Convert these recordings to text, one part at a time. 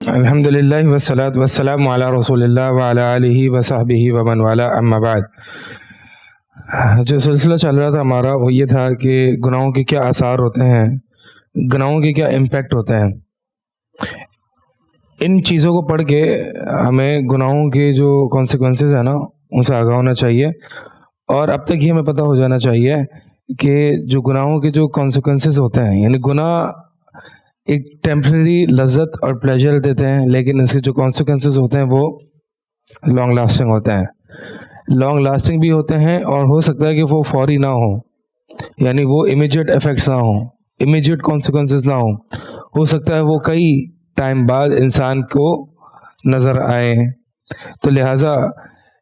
الحمدللہ والصلاۃ والسلام علی رسول اللہ وعلی آلہ وصحبہ ومن والا، اما بعد۔ جو سلسلہ چل رہا تھا ہمارا وہ یہ تھا کہ گناہوں کے کیا آثار ہوتے ہیں، گناہوں کے کیا امپیکٹ ہوتے ہیں۔ ان چیزوں کو پڑھ کے ہمیں گناہوں کے جو کانسیکوینسز ہیں نا ان سے آگاہ ہونا چاہیے، اور اب تک یہ ہمیں پتہ ہو جانا چاہیے کہ جو گناہوں کے جو کانسیکوینسز ہوتے ہیں، یعنی گناہ ایک ٹیمپریری لذت اور پلیجر دیتے ہیں، لیکن اس کے جو کانسیکوینسز ہوتے ہیں وہ لانگ لاسٹنگ ہوتے ہیں، لانگ لاسٹنگ بھی ہوتے ہیں، اور ہو سکتا ہے کہ وہ فوری نہ ہوں، یعنی وہ امیجیٹ ایفیکٹس نہ ہوں، امیجیٹ کانسیکوینسز نہ ہوں، ہو سکتا ہے وہ کئی ٹائم بعد انسان کو نظر آئے۔ تو لہٰذا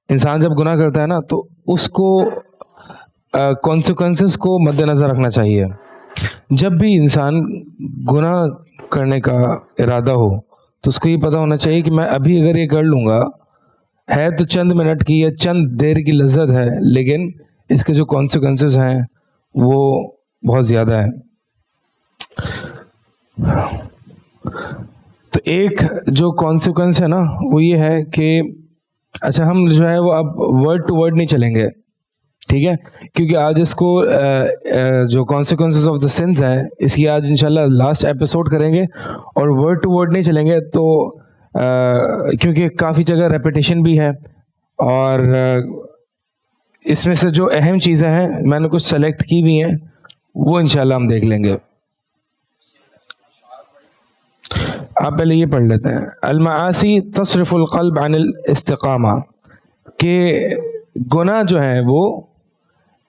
انسان جب گناہ کرتا ہے نا تو اس کو کانسیکوینسز کو مد نظر رکھنا چاہیے۔ جب بھی انسان گناہ کرنے کا ارادہ ہو تو اس کو یہ پتہ ہونا چاہیے کہ میں ابھی اگر یہ کر لوں گا، ہے تو چند منٹ کی یا چند دیر کی لذت ہے، لیکن اس کے جو کانسیکوینسز ہیں وہ بہت زیادہ ہیں۔ تو ایک جو کانسیکوینس ہے نا وہ یہ ہے کہ اچھا ہم جو ہے وہ اب ورڈ ٹو ورڈ نہیں چلیں گے، ٹھیک ہے، کیونکہ آج اس کو جو کانسیکوینسز آف دا سنز ہیں اس کی آج انشاءاللہ لاسٹ ایپیسوڈ کریں گے، اور ورڈ ٹو ورڈ نہیں چلیں گے تو کیونکہ کافی جگہ ریپیٹیشن بھی ہے، اور اس میں سے جو اہم چیزیں ہیں میں نے کچھ سلیکٹ کی بھی ہیں وہ انشاءاللہ ہم دیکھ لیں گے۔ آپ پہلے یہ پڑھ لیتے ہیں، المعاصی تصرف القلب عن الاستقامہ، کہ گناہ جو ہیں وہ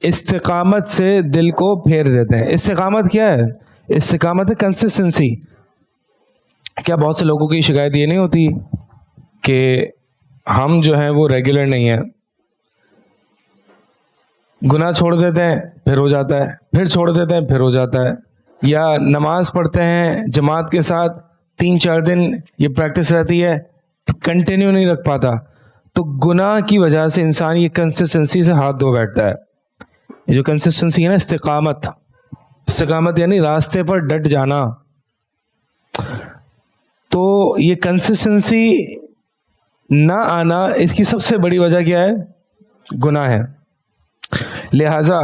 استقامت سے دل کو پھیر دیتے ہیں۔ استقامت کیا ہے؟ استقامت ہے کنسسٹنسی۔ کیا بہت سے لوگوں کی شکایت یہ نہیں ہوتی کہ ہم جو ہیں وہ ریگولر نہیں ہیں، گناہ چھوڑ دیتے ہیں پھر ہو جاتا ہے، پھر چھوڑ دیتے ہیں پھر ہو جاتا ہے، یا نماز پڑھتے ہیں جماعت کے ساتھ 3-4 دن یہ پریکٹس رہتی ہے، کنٹینیو نہیں رکھ پاتا۔ تو گناہ کی وجہ سے انسان یہ کنسسٹنسی سے ہاتھ دھو بیٹھتا ہے۔ یہ جو کنسسٹنسی ہے نا، استقامت یعنی راستے پر ڈٹ جانا، تو یہ کنسسٹنسی نہ آنا اس کی سب سے بڑی وجہ کیا ہے؟ گناہ ہے۔ لہذا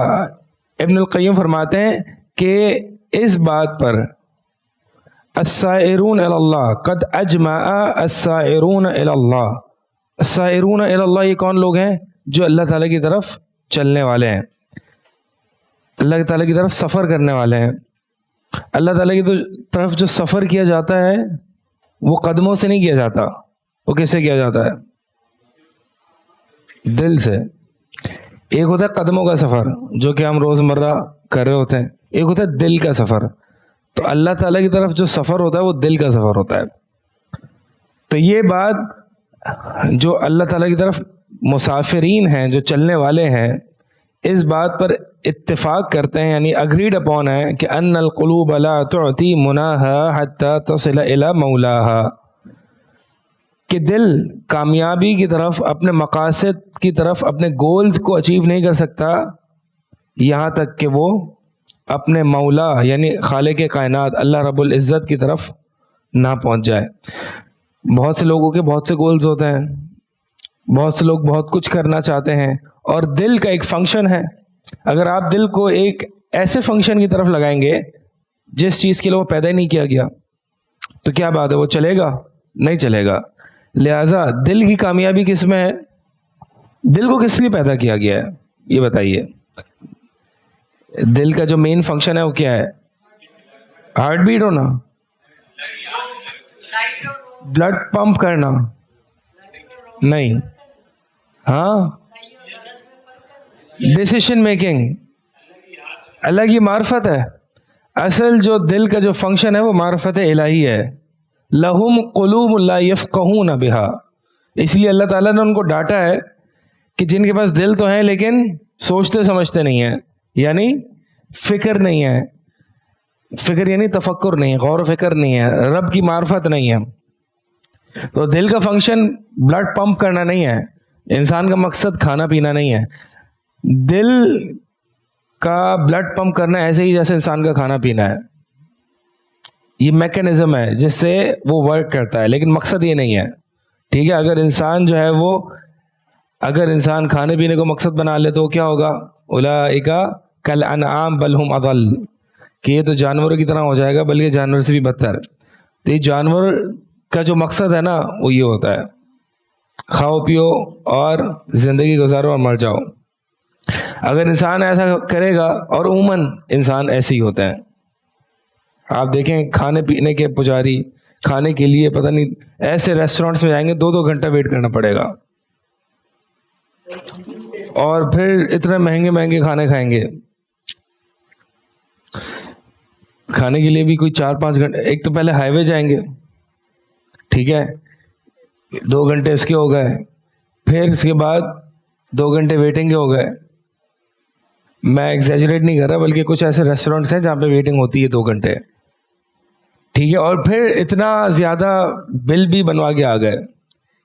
ابن القیم فرماتے ہیں کہ اس بات پر السائرون الی اللہ قد اجمع السائرون الی اللہ، السائرون الی اللہ یہ کون لوگ ہیں؟ جو اللہ تعالیٰ کی طرف چلنے والے ہیں، اللہ تعالیٰ کی طرف سفر کرنے والے ہیں۔ اللہ تعالیٰ کی طرف جو سفر کیا جاتا ہے وہ قدموں سے نہیں کیا جاتا، وہ کس سے کیا جاتا ہے؟ دل سے۔ ایک ہوتا ہے قدموں کا سفر جو کہ ہم روزمرہ کر رہے ہوتے ہیں، ایک ہوتا ہے دل کا سفر۔ تو اللہ تعالیٰ کی طرف جو سفر ہوتا ہے وہ دل کا سفر ہوتا ہے۔ تو یہ بات جو اللہ تعالیٰ کی طرف مسافرین ہیں، جو چلنے والے ہیں، اس بات پر اتفاق کرتے ہیں، یعنی اگریڈ اپون ہے کہ ان القلوب لا تعطی مناها حتى تصل الى مولاها، کہ دل کامیابی کی طرف، اپنے مقاصد کی طرف، اپنے گولز کو اچیو نہیں کر سکتا یہاں تک کہ وہ اپنے مولا یعنی خالق کائنات اللہ رب العزت کی طرف نہ پہنچ جائے۔ بہت سے لوگوں کے بہت سے گولز ہوتے ہیں، بہت سے لوگ بہت کچھ کرنا چاہتے ہیں، اور دل کا ایک فنکشن ہے۔ اگر آپ دل کو ایک ایسے فنکشن کی طرف لگائیں گے جس چیز کے لیے وہ پیدا ہی نہیں کیا گیا تو کیا بات ہے، وہ چلے گا؟ نہیں چلے گا۔ لہٰذا دل کی کامیابی کس میں ہے؟ دل کو کس لیے پیدا کیا گیا ہے یہ بتائیے؟ دل کا جو مین فنکشن ہے وہ کیا ہے؟ ہارٹ بیٹ ہونا، بلڈ پمپ کرنا؟ نہیں، ہاں ڈیسیشن میکنگ، اللہ کی معرفت ہے۔ اصل جو دل کا جو فنکشن ہے وہ معرفت الہی ہے۔ لہم قلوب لا یفقہون بہا، اس لیے اللہ تعالیٰ نے ان کو ڈانٹا ہے کہ جن کے پاس دل تو ہیں لیکن سوچتے سمجھتے نہیں ہیں، یعنی فکر نہیں ہے، فکر یعنی تفکر نہیں، غور و فکر نہیں ہے، رب کی معرفت نہیں ہے۔ تو دل کا فنکشن بلڈ پمپ کرنا نہیں ہے، انسان کا مقصد کھانا پینا نہیں ہے۔ دل کا بلڈ پمپ کرنا ایسے ہی جیسے انسان کا کھانا پینا ہے، یہ میکینزم ہے جس سے وہ ورک کرتا ہے، لیکن مقصد یہ نہیں ہے. ٹھیک ہے، اگر انسان جو ہے وہ اگر انسان کھانے پینے کو مقصد بنا لے تو کیا ہوگا؟ اولئک کالانعام بل ہم اضل، کہ یہ تو جانوروں کی طرح ہو جائے گا، بلکہ جانور سے بھی بدتر. تو یہ جانور کا جو مقصد ہے نا وہ یہ ہوتا ہے، کھاؤ پیو اور زندگی گزارو اور مر جاؤ. اگر انسان ایسا کرے گا، اور عموماً انسان ایسے ہی ہوتے ہیں. آپ دیکھیں کھانے پینے کے پجاری کھانے کے لیے پتہ نہیں ایسے ریسٹورینٹس میں جائیں گے 2 گھنٹہ ویٹ کرنا پڑے گا، اور پھر اتنے مہنگے مہنگے کھانے کھائیں گے. کھانے کے لیے بھی کوئی 4-5 گھنٹے، ایک تو پہلے ہائی وے جائیں گے، ٹھیک ہے، 2 گھنٹے اس کے ہو گئے، پھر اس کے بعد 2 گھنٹے ویٹنگ کے ہو گئے. میں ایگزیجریٹ نہیں کر رہا، بلکہ کچھ ایسے ریسٹورینٹس ہیں جہاں پہ ویٹنگ ہوتی ہے 2 گھنٹے، ٹھیک ہے، اور پھر اتنا زیادہ بل بھی بنوا کے آ گئے.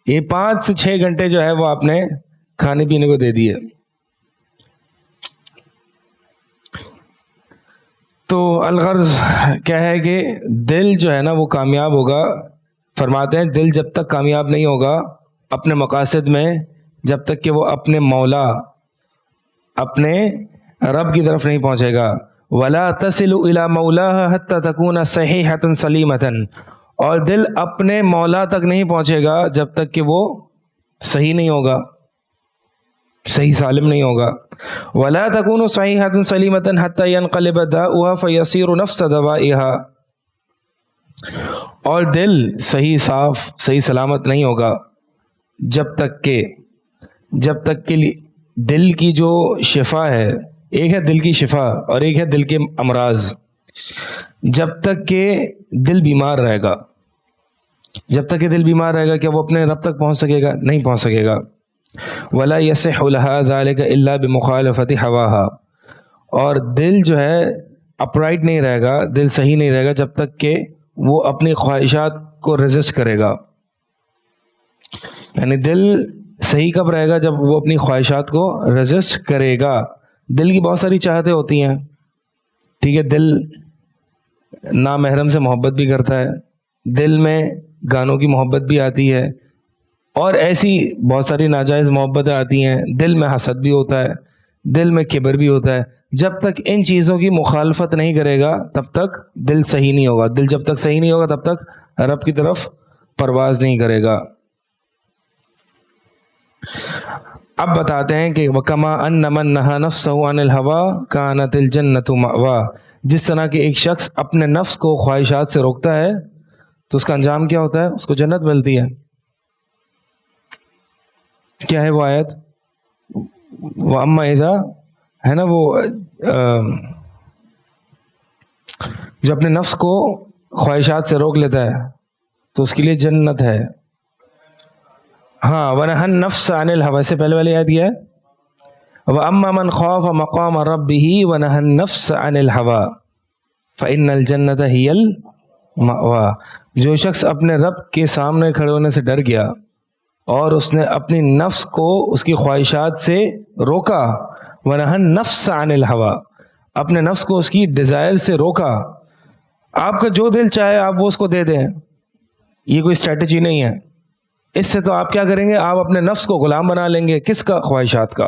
یہ 5 سے 6 گھنٹے جو ہے وہ آپ نے کھانے پینے کو دے دیے. تو الغرض کیا ہے کہ دل جو ہے نا وہ کامیاب ہوگا. فرماتے ہیں دل جب تک کامیاب نہیں ہوگا اپنے مقاصد میں، جب تک کہ وہ اپنے مولا اپنے رب کی طرف نہیں پہنچے گا. وَلَا تَصِلُ إِلَى مَوْلَاهَا حَتَّى تَكُونَ صَحِيحَةً سَلِيمَةً، اور دل اپنے مولا تک نہیں پہنچے گا جب تک کہ وہ صحیح نہیں ہوگا، صحیح سالم نہیں ہوگا. وَلَا تَكُونُ صَحِيحَةً سَلِيمَةً حَتَّى يَنْقَلِبَ دَاؤُهَا فَيَصِيرُ نَفْسَ دَوَائِهَا، اور دل صحیح صاف صحیح سلامت نہیں ہوگا جب تک کہ دل کی جو شفا ہے، ایک ہے دل کی شفا اور ایک ہے دل کے امراض، جب تک کہ دل بیمار رہے گا، جب تک کہ دل بیمار رہے گا کیا وہ اپنے رب تک پہنچ سکے گا؟ نہیں پہنچ سکے گا. وَلَا يَصِحُّ لَهَا ذَلِكَ إِلَّا بِمُخَالَفَةِ هَوَاهَا، اور دل جو ہے اپرائٹ نہیں رہے گا، دل صحیح نہیں رہے گا جب تک کہ وہ اپنی خواہشات کو ریزسٹ کرے گا. یعنی دل صحیح کب رہے گا؟ جب وہ اپنی خواہشات کو ریزسٹ کرے گا. دل کی بہت ساری چاہتیں ہوتی ہیں، ٹھیک ہے، دل نامحرم سے محبت بھی کرتا ہے، دل میں گانوں کی محبت بھی آتی ہے، اور ایسی بہت ساری ناجائز محبتیں آتی ہیں. دل میں حسد بھی ہوتا ہے، دل میں کبر بھی ہوتا ہے. جب تک ان چیزوں کی مخالفت نہیں کرے گا تب تک دل صحیح نہیں ہوگا. دل جب تک صحیح نہیں ہوگا تب تک رب کی طرف پرواز نہیں کرے گا. اب بتاتے ہیں کہ وَكَمَا أَنَّ مَن نَّهَى نَفْسَهُ عَنِ الْهَوَىٰ كَانَتِ الْجَنَّةُ مَأْوَىٰ، جس طرح کہ ایک شخص اپنے نفس کو خواہشات سے روکتا ہے تو اس کا انجام کیا ہوتا ہے؟ اس کو جنت ملتی ہے. کیا ہے وہ آیت؟ وَأَمَّا إِذَا، ہے نا وہ جو اپنے نفس کو خواہشات سے روک لیتا ہے تو اس کے لیے جنت ہے. ہاں، وَنَهَى النَّفْسَ عَنِ الْهَوَىٰ سے پہلے والی آیت یہ ہے وَأَمَّا مَنْ خَافَ مَقَامَ رَبِّهِ وَنَهَى النَّفْسَ عَنِ الْهَوَىٰ فَإِنَّ الْجَنَّةَ هِيَ الْمَأْوَىٰ، جو شخص اپنے رب کے سامنے کھڑے ہونے سے ڈر گیا اور اس نے اپنی نفس کو اس کی خواہشات سے روکا، وَنَهَى النَّفْسَ عَنِ الْهَوَىٰ، اپنے نفس کو اس کی ڈیزائر سے روکا. آپ کا جو دل چاہے آپ وہ اس کو دے دیں، یہ کوئی اسٹریٹجی نہیں ہے. اس سے تو آپ کیا کریں گے؟ آپ اپنے نفس کو غلام بنا لیں گے. کس کا؟ خواہشات کا.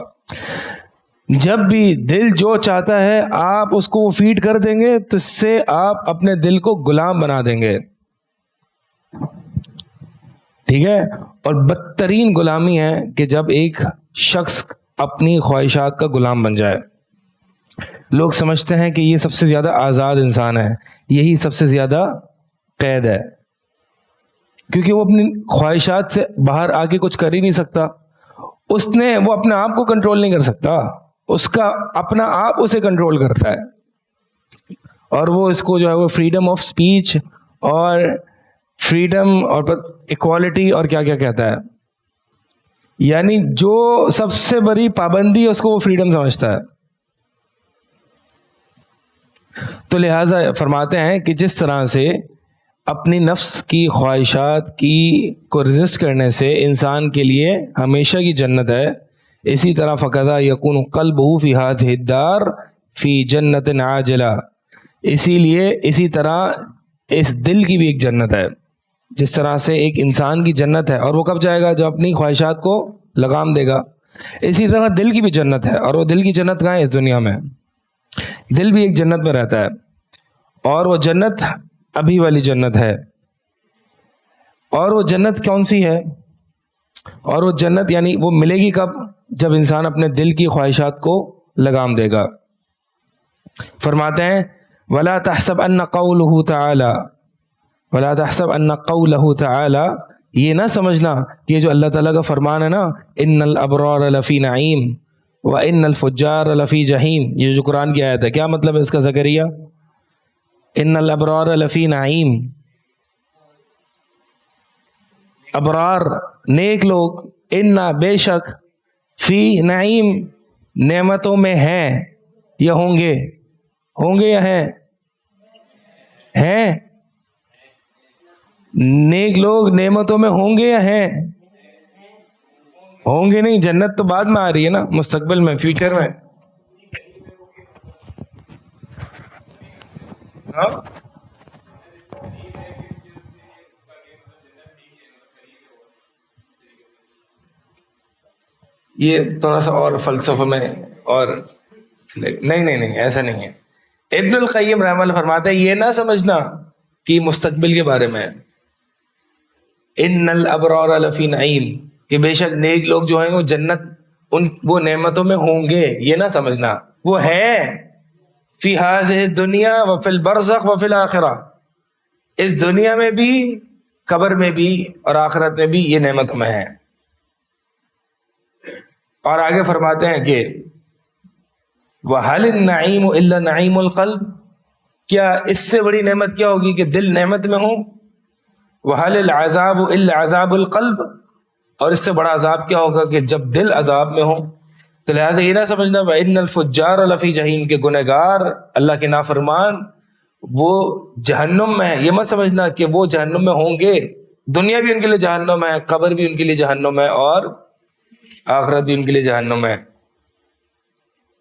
جب بھی دل جو چاہتا ہے آپ اس کو فیڈ کر دیں گے تو اس سے آپ اپنے دل کو غلام بنا دیں گے، ٹھیک ہے. اور بدترین غلامی ہے کہ جب ایک شخص اپنی خواہشات کا غلام بن جائے. لوگ سمجھتے ہیں کہ یہ سب سے زیادہ آزاد انسان ہے، یہی سب سے زیادہ قید ہے، کیونکہ وہ اپنی خواہشات سے باہر آ کے کچھ کر ہی نہیں سکتا. وہ اپنے آپ کو کنٹرول نہیں کر سکتا، اس کا اپنا آپ اسے کنٹرول کرتا ہے. اور وہ اس کو جو ہے وہ فریڈم آف سپیچ اور فریڈم اور ایکوالٹی اور کیا کیا کہتا ہے، یعنی جو سب سے بڑی پابندی ہے اس کو وہ فریڈم سمجھتا ہے. تو لہٰذا فرماتے ہیں کہ جس طرح سے اپنی نفس کی خواہشات کو ریزسٹ کرنے سے انسان کے لیے ہمیشہ کی جنت ہے، اسی طرح فَكَذَا يَكُونُ قَلْبُهُ فِي هَذِهِ الدَّارِ فِي جَنَّةٍ عَاجِلَةٍ، اسی طرح اس دل کی بھی ایک جنت ہے. جس طرح سے ایک انسان کی جنت ہے اور وہ کب جائے گا؟ جو اپنی خواہشات کو لگام دے گا. اسی طرح دل کی بھی جنت ہے, اور وہ دل کی جنت کہاں ہے اس دنیا میں؟ دل بھی ایک جنت میں رہتا ہے, اور وہ جنت ابھی والی جنت ہے. اور وہ جنت کون سی ہے؟ اور وہ جنت یعنی وہ ملے گی کب؟ جب انسان اپنے دل کی خواہشات کو لگام دے گا. فرماتے ہیں وَلَا تَحْسَبْ أَنَّ قَوْلُهُ تَعَالَى وَلَا تَحْسَبْ أَنَّ قَوْلَهُ تَعَالَى, یہ نہ سمجھنا کہ یہ جو اللہ تعالیٰ کا فرمان ہے نا, إِنَّ الْأَبْرَارَ لَفِي نَعِيمٍ وَإِنَّ الْفُجَّارَ لَفِي جَحِيمٍ, یہ جو قرآن کی آیت ہے, کیا مطلب ہے اس کا زکریا؟ إِنَّ الْأَبْرَارَ لَفِي نَعِيمٍ, ابرار نیک لوگ, اِنَّ بے شک, فی نعیم نعمتوں میں ہیں یا ہوں گے؟ ہوں گے یا ہیں؟ ہیں. نیک لوگ نعمتوں میں ہوں گے یا ہیں؟ ہوں گے نہیں, جنت تو بعد میں آ رہی ہے نا, مستقبل میں, فیوچر میں. یہ تھوڑا سا اور فلسفہ میں اور نہیں ایسا نہیں ہے. ابن القیم رحمہ اللہ فرماتے ہیں یہ نہ سمجھنا کہ مستقبل کے بارے میں, ان الابرار لفی نعیم, کہ بے شک نیک لوگ جو ہیں وہ جنت وہ نعمتوں میں ہوں گے, یہ نہ سمجھنا. وہ ہے فی ہذہ الدنیا وفی البرزخ وفی الآخرہ, اس دنیا میں بھی, قبر میں بھی, اور آخرت میں بھی یہ نعمتوں میں ہے. اور آگے فرماتے ہیں کہ وَهَلِ النَّعِيمُ إِلَّا نَعِيمُ الْقَلْبِ, کیا اس سے بڑی نعمت کیا ہوگی کہ دل نعمت میں ہوں. وَهَلِ الْعَذَابُ إِلَّا عَذَابُ الْقَلْبِ, اور اس سے بڑا عذاب کیا ہوگا کہ جب دل عذاب میں ہو. تو لہٰذا یہ نہ سمجھنا وَإِنَّ الْفُجَّارَ لَفِي جَحِيمٍ, کہ گنہگار اللہ کے نافرمان وہ جہنم میں ہے. یہ مت سمجھنا کہ وہ جہنم میں ہوں گے, دنیا بھی ان کے لیے جہنم ہے, قبر بھی ان کے لیے جہنم ہے, اور آخرت بھی ان کے لیے جہنم ہے.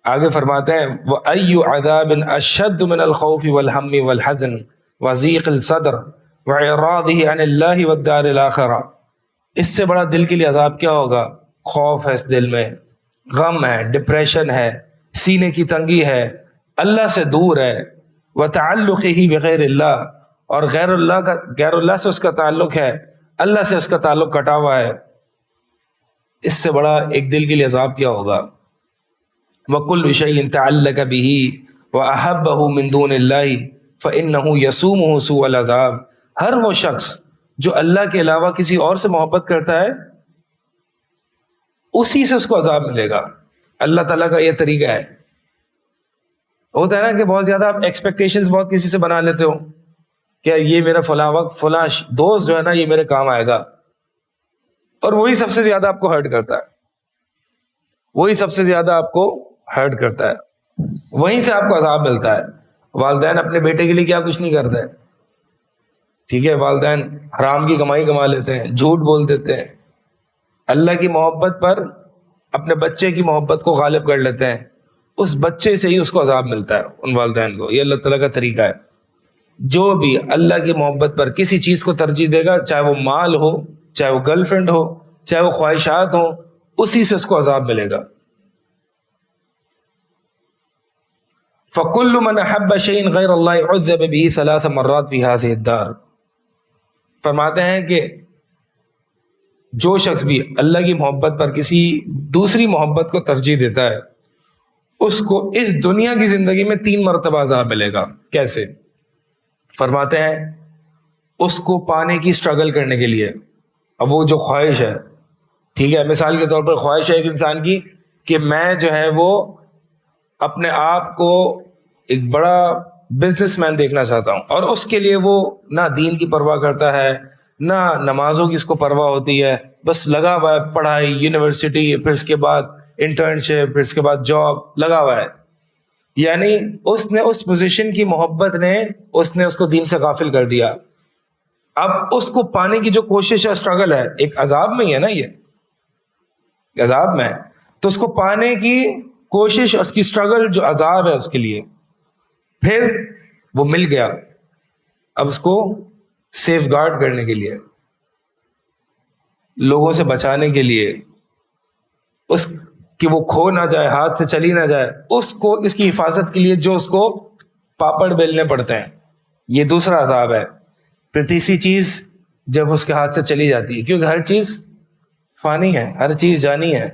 آگے فرماتے ہیں وَأَيُّ عَذَابٍ أَشَدُّ مِنَ الْخَوْفِ وَالْهَمِّ وَالْحَزْنِ وَضِيقِ الصَّدْرِ وَإِعْرَاضِهِ عَنِ اللَّهِ وَالدَّارِ الْآخِرَةِ, اس سے بڑا دل کے لیے عذاب کیا ہوگا؟ خوف ہے اس دل میں, غم ہے, ڈپریشن ہے, سینے کی تنگی ہے, اللہ سے دور ہے, وَتَعَلُّقِهِ بِغَيْرِ اللَّهِ, اور غیر اللہ سے اس کا تعلق ہے, اللہ سے اس کا تعلق کٹا ہوا ہے. اس سے بڑا ایک دل کے لیے عذاب کیا ہوگا؟ وَكُلُّ شَيْءٍ تَعَلَّقَ بِهِ وَأَحَبَّهُ مِن دُونِ اللَّهِ فَإِنَّهُ يَسُومُهُ سُوءَ الْعَذَابِ, ہر وہ شخص جو اللہ کے علاوہ کسی اور سے محبت کرتا ہے اسی سے اس کو عذاب ملے گا. اللہ تعالیٰ کا یہ طریقہ ہے. ہوتا ہے نا کہ بہت زیادہ آپ ایکسپیکٹیشنز بہت کسی سے بنا لیتے ہو کہ یہ میرا فلاں وقت فلاں دوست جو ہے نا یہ میرے کام آئے گا, اور وہی سب سے زیادہ آپ کو ہرٹ کرتا ہے, وہی سب سے زیادہ آپ کو ہرٹ کرتا ہے, وہیں سے آپ کو عذاب ملتا ہے. والدین اپنے بیٹے کے لیے کیا کچھ نہیں کرتے, ٹھیک ہے, والدین حرام کی کمائی کما لیتے ہیں, جھوٹ بول دیتے ہیں, اللہ کی محبت پر اپنے بچے کی محبت کو غالب کر لیتے ہیں, اس بچے سے ہی اس کو عذاب ملتا ہے ان والدین کو. یہ اللہ تعالیٰ کا طریقہ ہے. جو بھی اللہ کی محبت پر کسی چیز کو ترجیح دے گا, چاہے وہ مال ہو, چاہے وہ گرل فرینڈ ہو, چاہے وہ خواہشات ہوں, اسی سے اس کو عذاب ملے گا. فَكُلُّ مَنْ أَحَبَّ شَيْءٍ غَيْرَ اللَّهِ عُذِّبَ بِهِ 3 مرات فِي هَذِهِ الدَّارِ. فرماتے ہیں کہ جو شخص بھی اللہ کی محبت پر کسی دوسری محبت کو ترجیح دیتا ہے اس کو اس دنیا کی زندگی میں 3 مرتبہ عذاب ملے گا. کیسے؟ فرماتے ہیں اس کو پانے کی سٹرگل کرنے کے لیے. اب وہ جو خواہش ہے, ٹھیک ہے, مثال کے طور پر خواہش ہے ایک انسان کی کہ میں جو ہے وہ اپنے آپ کو ایک بڑا بزنس مین دیکھنا چاہتا ہوں, اور اس کے لیے وہ نہ دین کی پرواہ کرتا ہے, نہ نمازوں کی اس کو پرواہ ہوتی ہے, بس لگا ہوا ہے پڑھائی, یونیورسٹی, پھر اس کے بعد انٹرنشپ, پھر اس کے بعد جاب, لگا ہوا ہے. یعنی اس نے اس پوزیشن کی محبت نے اس کو دین سے غافل کر دیا. اب اس کو پانے کی جو کوشش ہے, اسٹرگل ہے, ایک عذاب میں ہی ہے نا, یہ عذاب میں ہے, تو اس کو پانے کی کوشش, اس کی اسٹرگل جو عذاب ہے اس کے لیے, پھر وہ مل گیا. اب اس کو سیف گارڈ کرنے کے لیے، لوگوں سے بچانے کے لیے، اس کہ وہ کھو نہ جائے، ہاتھ سے چلی نہ جائے، اس کو اس کی حفاظت کے لیے جو اس کو پاپڑ بیلنے پڑتے ہیں، یہ دوسرا عذاب ہے۔ پھر تیسری چیز جب اس کے ہاتھ سے چلی جاتی ہے، کیونکہ ہر چیز فانی ہے، ہر چیز جانی ہے،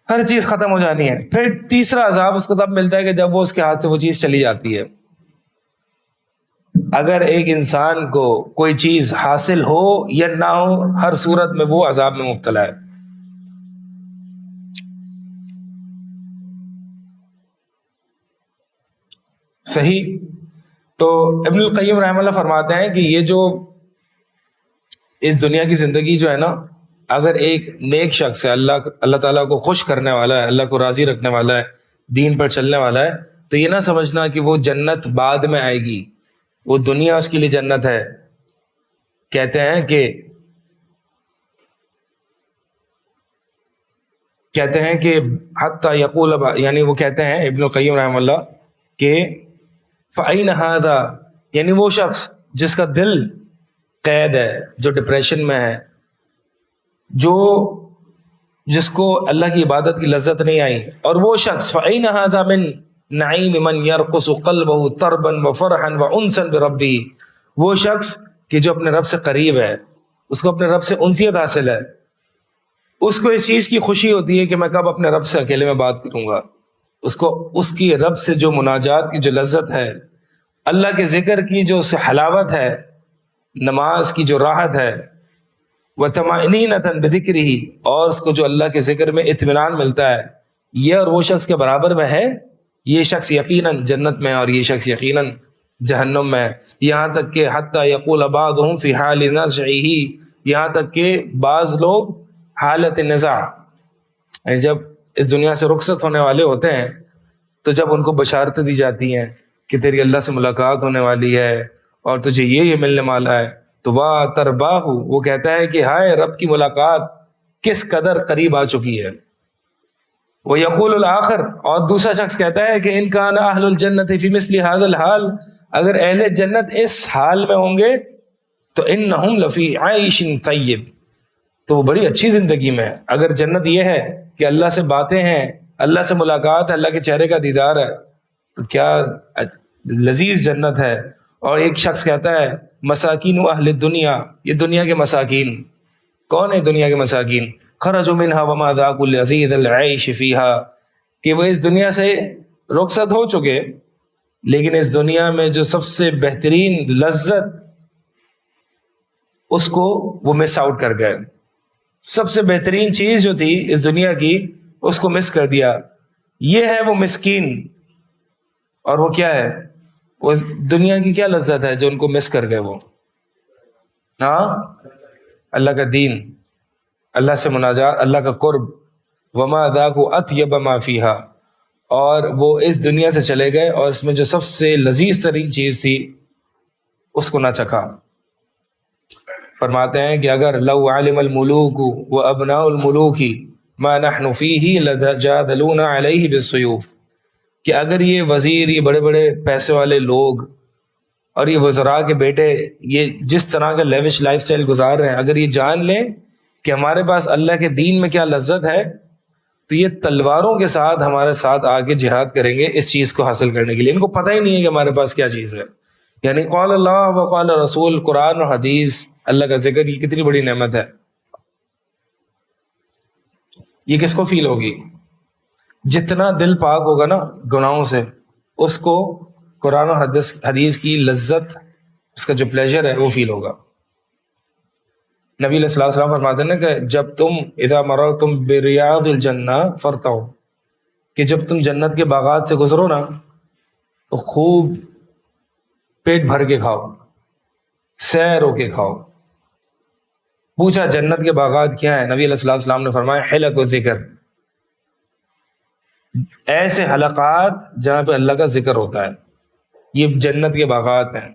ہر چیز ختم ہو جانی ہے۔ پھر تیسرا عذاب اس کو تب ملتا ہے کہ جب وہ اس کے ہاتھ سے وہ چیز چلی جاتی ہے۔ اگر ایک انسان کو کوئی چیز حاصل ہو یا نہ ہو، ہر صورت میں وہ عذاب میں مبتلا ہے۔ صحیح؟ تو ابن القیم رحمہ اللہ فرماتے ہیں کہ یہ جو اس دنیا کی زندگی جو ہے نا، اگر ایک نیک شخص ہے، اللہ تعالیٰ کو خوش کرنے والا ہے، اللہ کو راضی رکھنے والا ہے، دین پر چلنے والا ہے، تو یہ نہ سمجھنا کہ وہ جنت بعد میں آئے گی، وہ دنیا اس کے لیے جنت ہے۔ کہتے ہیں کہ حتی یقول، یعنی وہ کہتے ہیں ابن القیم رحمہ اللہ کہ فَأَيْنَ هَذَا، یعنی وہ شخص جس کا دل قید ہے، جو ڈپریشن میں ہے، جس کو اللہ کی عبادت کی لذت نہیں آئی، اور وہ شخص فَأَيْنَ هَذَا مِن نَعِيمِ مَنْ يَرْقُصُ قَلْبَهُ طَرْبًا وَفَرْحًا وَأُنْسًا بِرَبِّهِ، وہ شخص کہ جو اپنے رب سے قریب ہے، اس کو اپنے رب سے انسیت حاصل ہے، اس کو اس چیز کی خوشی ہوتی ہے کہ میں کب اپنے رب سے اکیلے میں بات کروں گا، اس کو اس کی رب سے جو مناجات کی جو لذت ہے، اللہ کے ذکر کی جو اس سے حلاوت ہے، نماز کی جو راحت ہے، وَطَمَأْنِينَةً بِذِكْرِهِ، اور اس کو جو اللہ کے ذکر میں اطمینان ملتا ہے، یہ اور وہ شخص کے برابر میں ہے، یہ شخص یقیناً جنت میں اور یہ شخص یقیناً جہنم میں۔ یہاں تک کہ حتی یقول بعضهم فی حال نزعہ، یہاں تک کہ بعض لوگ حالت نزع، یعنی جب اس دنیا سے رخصت ہونے والے ہوتے ہیں تو جب ان کو بشارتیں دی جاتی ہیں کہ تیری اللہ سے ملاقات ہونے والی ہے اور تجھے یہ ملنے والا ہے، تو واہ ترباہ، وہ کہتا ہے کہ ہائے رب کی ملاقات کس قدر قریب آ چکی ہے۔ وہ یقول الآخر، اور دوسرا شخص کہتا ہے کہ ان کان اہل الجنت فی مثل هذا الحال، اگر اہل جنت اس حال میں ہوں گے تو انہم لفی عیش طیب، تو وہ بڑی اچھی زندگی میں ہے۔ اگر جنت یہ ہے کہ اللہ سے باتیں ہیں، اللہ سے ملاقات ہے، اللہ کے چہرے کا دیدار ہے، تو کیا لذیذ جنت ہے۔ اور ایک شخص کہتا ہے مساکین اہل الدنیا، یہ دنیا کے مساکین، کون ہے دنیا کے مساکین؟ خرجوا منها وما ذاقوا لذیذ العیش فیہا، کہ وہ اس دنیا سے رخصت ہو چکے لیکن اس دنیا میں جو سب سے بہترین لذت اس کو وہ مس آؤٹ کر گئے، سب سے بہترین چیز جو تھی اس دنیا کی اس کو مس کر دیا۔ یہ ہے وہ مسکین، اور وہ کیا ہے؟ وہ دنیا کی کیا لذت ہے جو ان کو مس کر گئے؟ وہ اللہ کا دین، اللہ سے مناجات، اللہ کا قرب، وما ذاقوا اطیب ما فیہا، اور وہ اس دنیا سے چلے گئے اور اس میں جو سب سے لذیذ ترین چیز تھی اس کو نہ چکھا۔ فرماتے ہیں کہ اگر لو علم الملوک وابناء الملوک ما نحن فیہ لجادلونا علیہ بالسیوف، کہ اگر یہ وزیر، یہ بڑے بڑے پیسے والے لوگ اور یہ وزراء کے بیٹے یہ جس طرح کا لیوش لائف سٹائل گزار رہے ہیں، اگر یہ جان لیں کہ ہمارے پاس اللہ کے دین میں کیا لذت ہے، تو یہ تلواروں کے ساتھ ہمارے ساتھ آ کے جہاد کریں گے اس چیز کو حاصل کرنے کے لیے۔ ان کو پتہ ہی نہیں ہے کہ ہمارے پاس کیا چیز ہے، یعنی قال اللہ و قال رسول، قرآن اور حدیث، اللہ کا ذکر، یہ کتنی بڑی نعمت ہے۔ یہ کس کو فیل ہوگی؟ جتنا دل پاک ہوگا نا گناہوں سے، اس کو قرآن و حدیث کی لذت، اس کا جو پلیجر ہے وہ فیل ہوگا۔ نبی علیہ الصلوۃ والسلام فرماتے ہیں کہ جب تم اذا مررتم بریاض الجنہ فرتعوا، کہ جب تم جنت کے باغات سے گزرو نا تو خوب پیٹ بھر کے کھاؤ، سیر ہو کے کھاؤ۔ پوچھا جنت کے باغات کیا ہے؟ نبی علیہ الصلوۃ والسلام نے فرمایا حلق و ذکر، ایسے حلقات جہاں پہ اللہ کا ذکر ہوتا ہے، یہ جنت کے باغات ہیں۔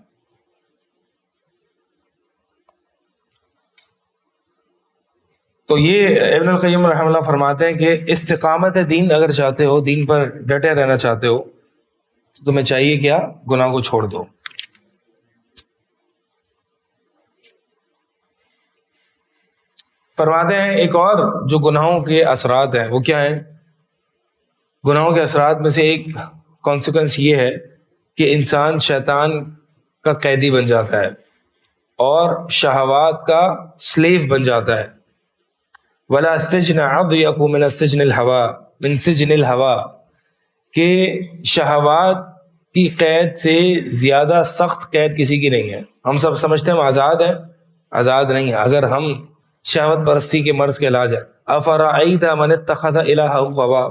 تو یہ ابن القیم رحمہ اللہ فرماتے ہیں کہ استقامت دین اگر چاہتے ہو، دین پر ڈٹے رہنا چاہتے ہو، تو تمہیں چاہیے کیا؟ گناہ کو چھوڑ دو۔ فرماتے ہیں ایک اور جو گناہوں کے اثرات ہیں وہ کیا ہیں؟ گناہوں کے اثرات میں سے ایک کانسیکوینس یہ ہے کہ انسان شیطان کا قیدی بن جاتا ہے اور شہوات کا سلیو بن جاتا ہے. ولا السجن اضيق من السجن الهوى من سجن الهوى کہ شہوات کی قید سے زیادہ سخت قید کسی کی نہیں ہے. ہم سب سمجھتے ہیں ہم آزاد ہیں، آزاد نہیں ہیں. اگر ہم شہوت پرستی کے مرض کا علاج ہے. افرأیت من اتخذ الہہ هواه،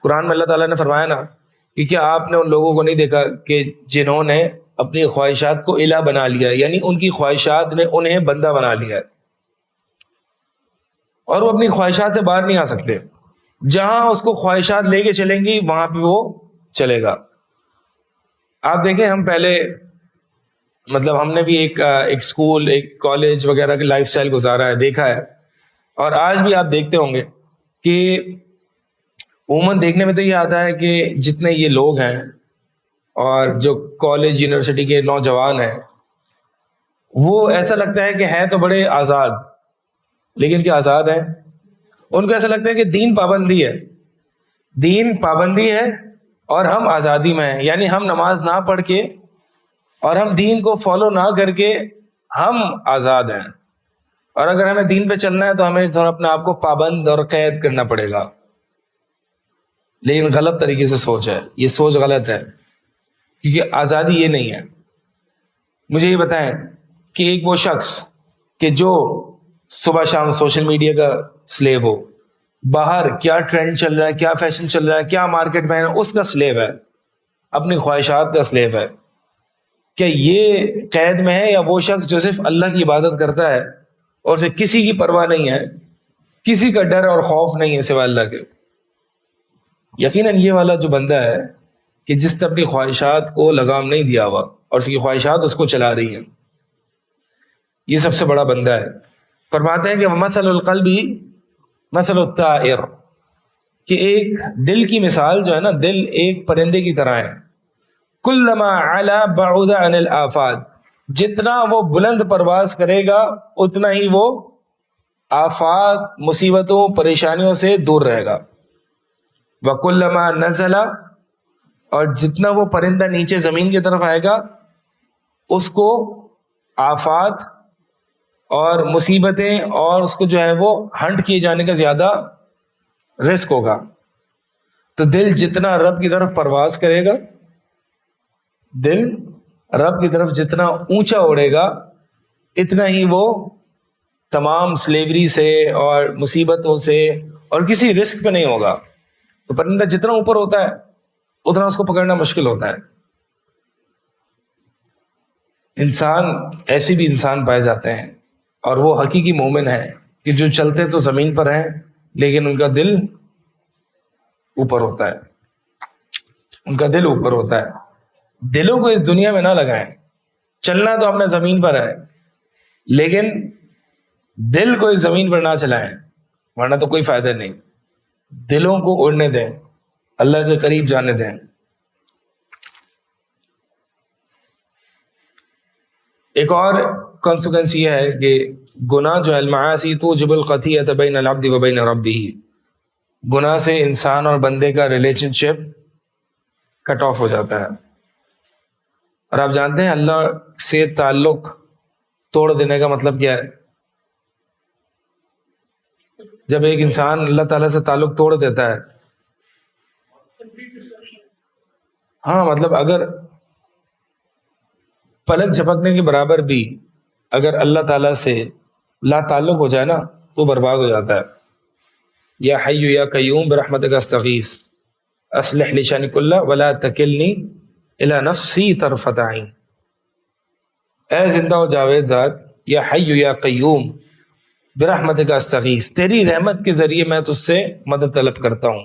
قرآن میں اللہ تعالیٰ نے فرمایا نا کہ کیا آپ نے ان لوگوں کو نہیں دیکھا کہ جنہوں نے اپنی خواہشات کو الہ بنا لیا، یعنی ان کی خواہشات نے انہیں بندہ بنا لیا ہے اور وہ اپنی خواہشات سے باہر نہیں آ سکتے. جہاں اس کو خواہشات لے کے چلیں گی وہاں پہ وہ چلے گا. آپ دیکھیں ہم پہلے مطلب ہم نے بھی ایک اسکول، ایک کالج وغیرہ کی لائف سٹائل گزارا ہے، دیکھا ہے، اور آج بھی آپ دیکھتے ہوں گے کہ عموماً دیکھنے میں تو یہ آتا ہے کہ جتنے یہ لوگ ہیں اور جو کالج یونیورسٹی کے نوجوان ہیں وہ ایسا لگتا ہے کہ ہیں تو بڑے آزاد، لیکن کیا آزاد ہیں؟ ان کو ایسا لگتا ہے کہ دین پابندی ہے، دین پابندی ہے اور ہم آزادی میں ہیں. یعنی ہم نماز نہ پڑھ کے اور ہم دین کو فالو نہ کر کے ہم آزاد ہیں، اور اگر ہمیں دین پہ چلنا ہے تو ہمیں تھوڑا اپنے آپ کو پابند اور قید کرنا پڑے گا. لیکن غلط طریقے سے سوچ ہے، یہ سوچ غلط ہے، کیونکہ آزادی یہ نہیں ہے. مجھے یہ بتائیں کہ ایک وہ شخص کہ جو صبح شام سوشل میڈیا کا سلیو ہو، باہر کیا ٹرینڈ چل رہا ہے، کیا فیشن چل رہا ہے، کیا مارکیٹ میں ہے، اس کا سلیو ہے، اپنی خواہشات کا سلیو ہے، کیا یہ قید میں ہے؟ یا وہ شخص جو صرف اللہ کی عبادت کرتا ہے اور اسے کسی کی پرواہ نہیں ہے، کسی کا ڈر اور خوف نہیں ہے سوائے اللہ کے؟ یقیناً یہ والا جو بندہ ہے کہ جس نے اپنی خواہشات کو لگام نہیں دیا ہوا اور اس کی خواہشات اس کو چلا رہی ہیں، یہ سب سے بڑا بندہ ہے. فرماتے ہیں کہ مثل القلب مثل الطائر، کہ ایک دل کی مثال جو ہے نا، دل ایک پرندے کی طرح ہے. کلما علا بعد عن الآفات، جتنا وہ بلند پرواز کرے گا اتنا ہی وہ آفات، مصیبتوں، پریشانیوں سے دور رہے گا. وَكُلَّمَا نَزَلَ، اور جتنا وہ پرندہ نیچے زمین کی طرف آئے گا اس کو آفات اور مصیبتیں اور اس کو جو ہے وہ ہنٹ کیے جانے کا زیادہ رسک ہوگا. تو دل جتنا رب کی طرف پرواز کرے گا، دل رب کی طرف جتنا اونچا اڑے گا اتنا ہی وہ تمام سلیوری سے اور مصیبتوں سے اور کسی رسک پہ نہیں ہوگا. تو پرندہ جتنا اوپر ہوتا ہے اتنا اس کو پکڑنا مشکل ہوتا ہے. انسان ایسے بھی انسان پائے جاتے ہیں اور وہ حقیقی مومن ہے کہ جو چلتے تو زمین پر ہیں لیکن ان کا دل اوپر ہوتا ہے، ان کا دل اوپر ہوتا ہے. دلوں کو اس دنیا میں نہ لگائیں. چلنا تو ہم نے زمین پر ہے لیکن دل کو اس زمین پر نہ چلائیں ورنہ تو کوئی فائدہ نہیں. دلوں کو اڑنے دیں، اللہ کے قریب جانے دیں. ایک اور کانسیکوینس یہ ہے کہ گناہ جو ہے المعاصی توجب القطیعۃ بین العبد و بین ربہ، گناہ سے انسان اور بندے کا ریلیشن شپ کٹ آف ہو جاتا ہے. اور آپ جانتے ہیں اللہ سے تعلق توڑ دینے کا مطلب کیا ہے؟ جب ایک انسان اللہ تعالیٰ سے تعلق توڑ دیتا ہے، ہاں مطلب اگر پلک جھپکنے کے برابر بھی اگر اللہ تعالیٰ سے لا تعلق ہو جائے نا تو برباد ہو جاتا ہے. یا حی یا قیوم برحمتک استغیث اصلح لی شأنی کلہ ولا تکلنی الی نفسی طرفۃ عین. اے زندہ و جاوید ذات، یا حی یا قیوم برحمتک استغیث، تیری رحمت کے ذریعے میں تجھ سے مدد طلب کرتا ہوں،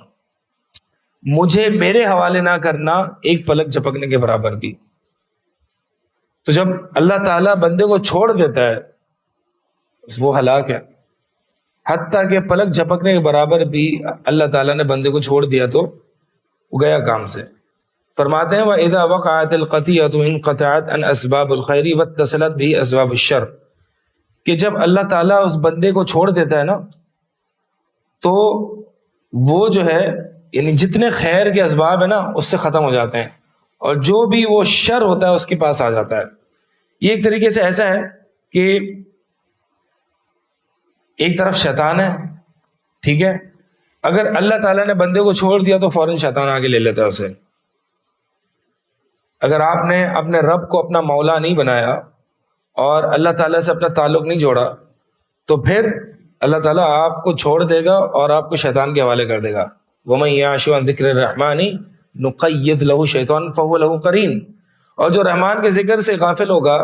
مجھے میرے حوالے نہ کرنا ایک پلک جھپکنے کے برابر بھی. تو جب اللہ تعالیٰ بندے کو چھوڑ دیتا ہے وہ ہلاک ہے. حتیٰ کہ پلک جھپکنے کے برابر بھی اللہ تعالیٰ نے بندے کو چھوڑ دیا تو وہ گیا کام سے. فرماتے ہیں وَإِذَا وَقَعَتِ الْقَطِيعَةُ انْقَطَعَتْ عَنْ أَسْبَابِ الْخَيْرِ وَاتَّصَلَتْ بِهِ أَسْبَابُ الشَّرِّ، کہ جب اللہ تعالیٰ اس بندے کو چھوڑ دیتا ہے نا تو وہ جو ہے یعنی جتنے خیر کے اسباب ہیں نا اس سے ختم ہو جاتے ہیں, اور جو بھی وہ شر ہوتا ہے اس کے پاس آ جاتا ہے. یہ ایک طریقے سے ایسا ہے کہ ایک طرف شیطان ہے, ٹھیک ہے, اگر اللہ تعالیٰ نے بندے کو چھوڑ دیا تو فوراً شیطان آگے لے لیتا ہے اسے. اگر آپ نے اپنے رب کو اپنا مولا نہیں بنایا اور اللہ تعالیٰ سے اپنا تعلق نہیں جوڑا تو پھر اللہ تعالیٰ آپ کو چھوڑ دے گا اور آپ کو شیطان کے حوالے کر دے گا. وَمَن يَعْشُ عَن ذِكْرِ الرَّحْمَنِ نُقَيِّضْ لَهُ شَيْطَانٌ فَهُوَ لَهُ قَرِينٌ. اور جو رحمان کے ذکر سے غافل ہوگا,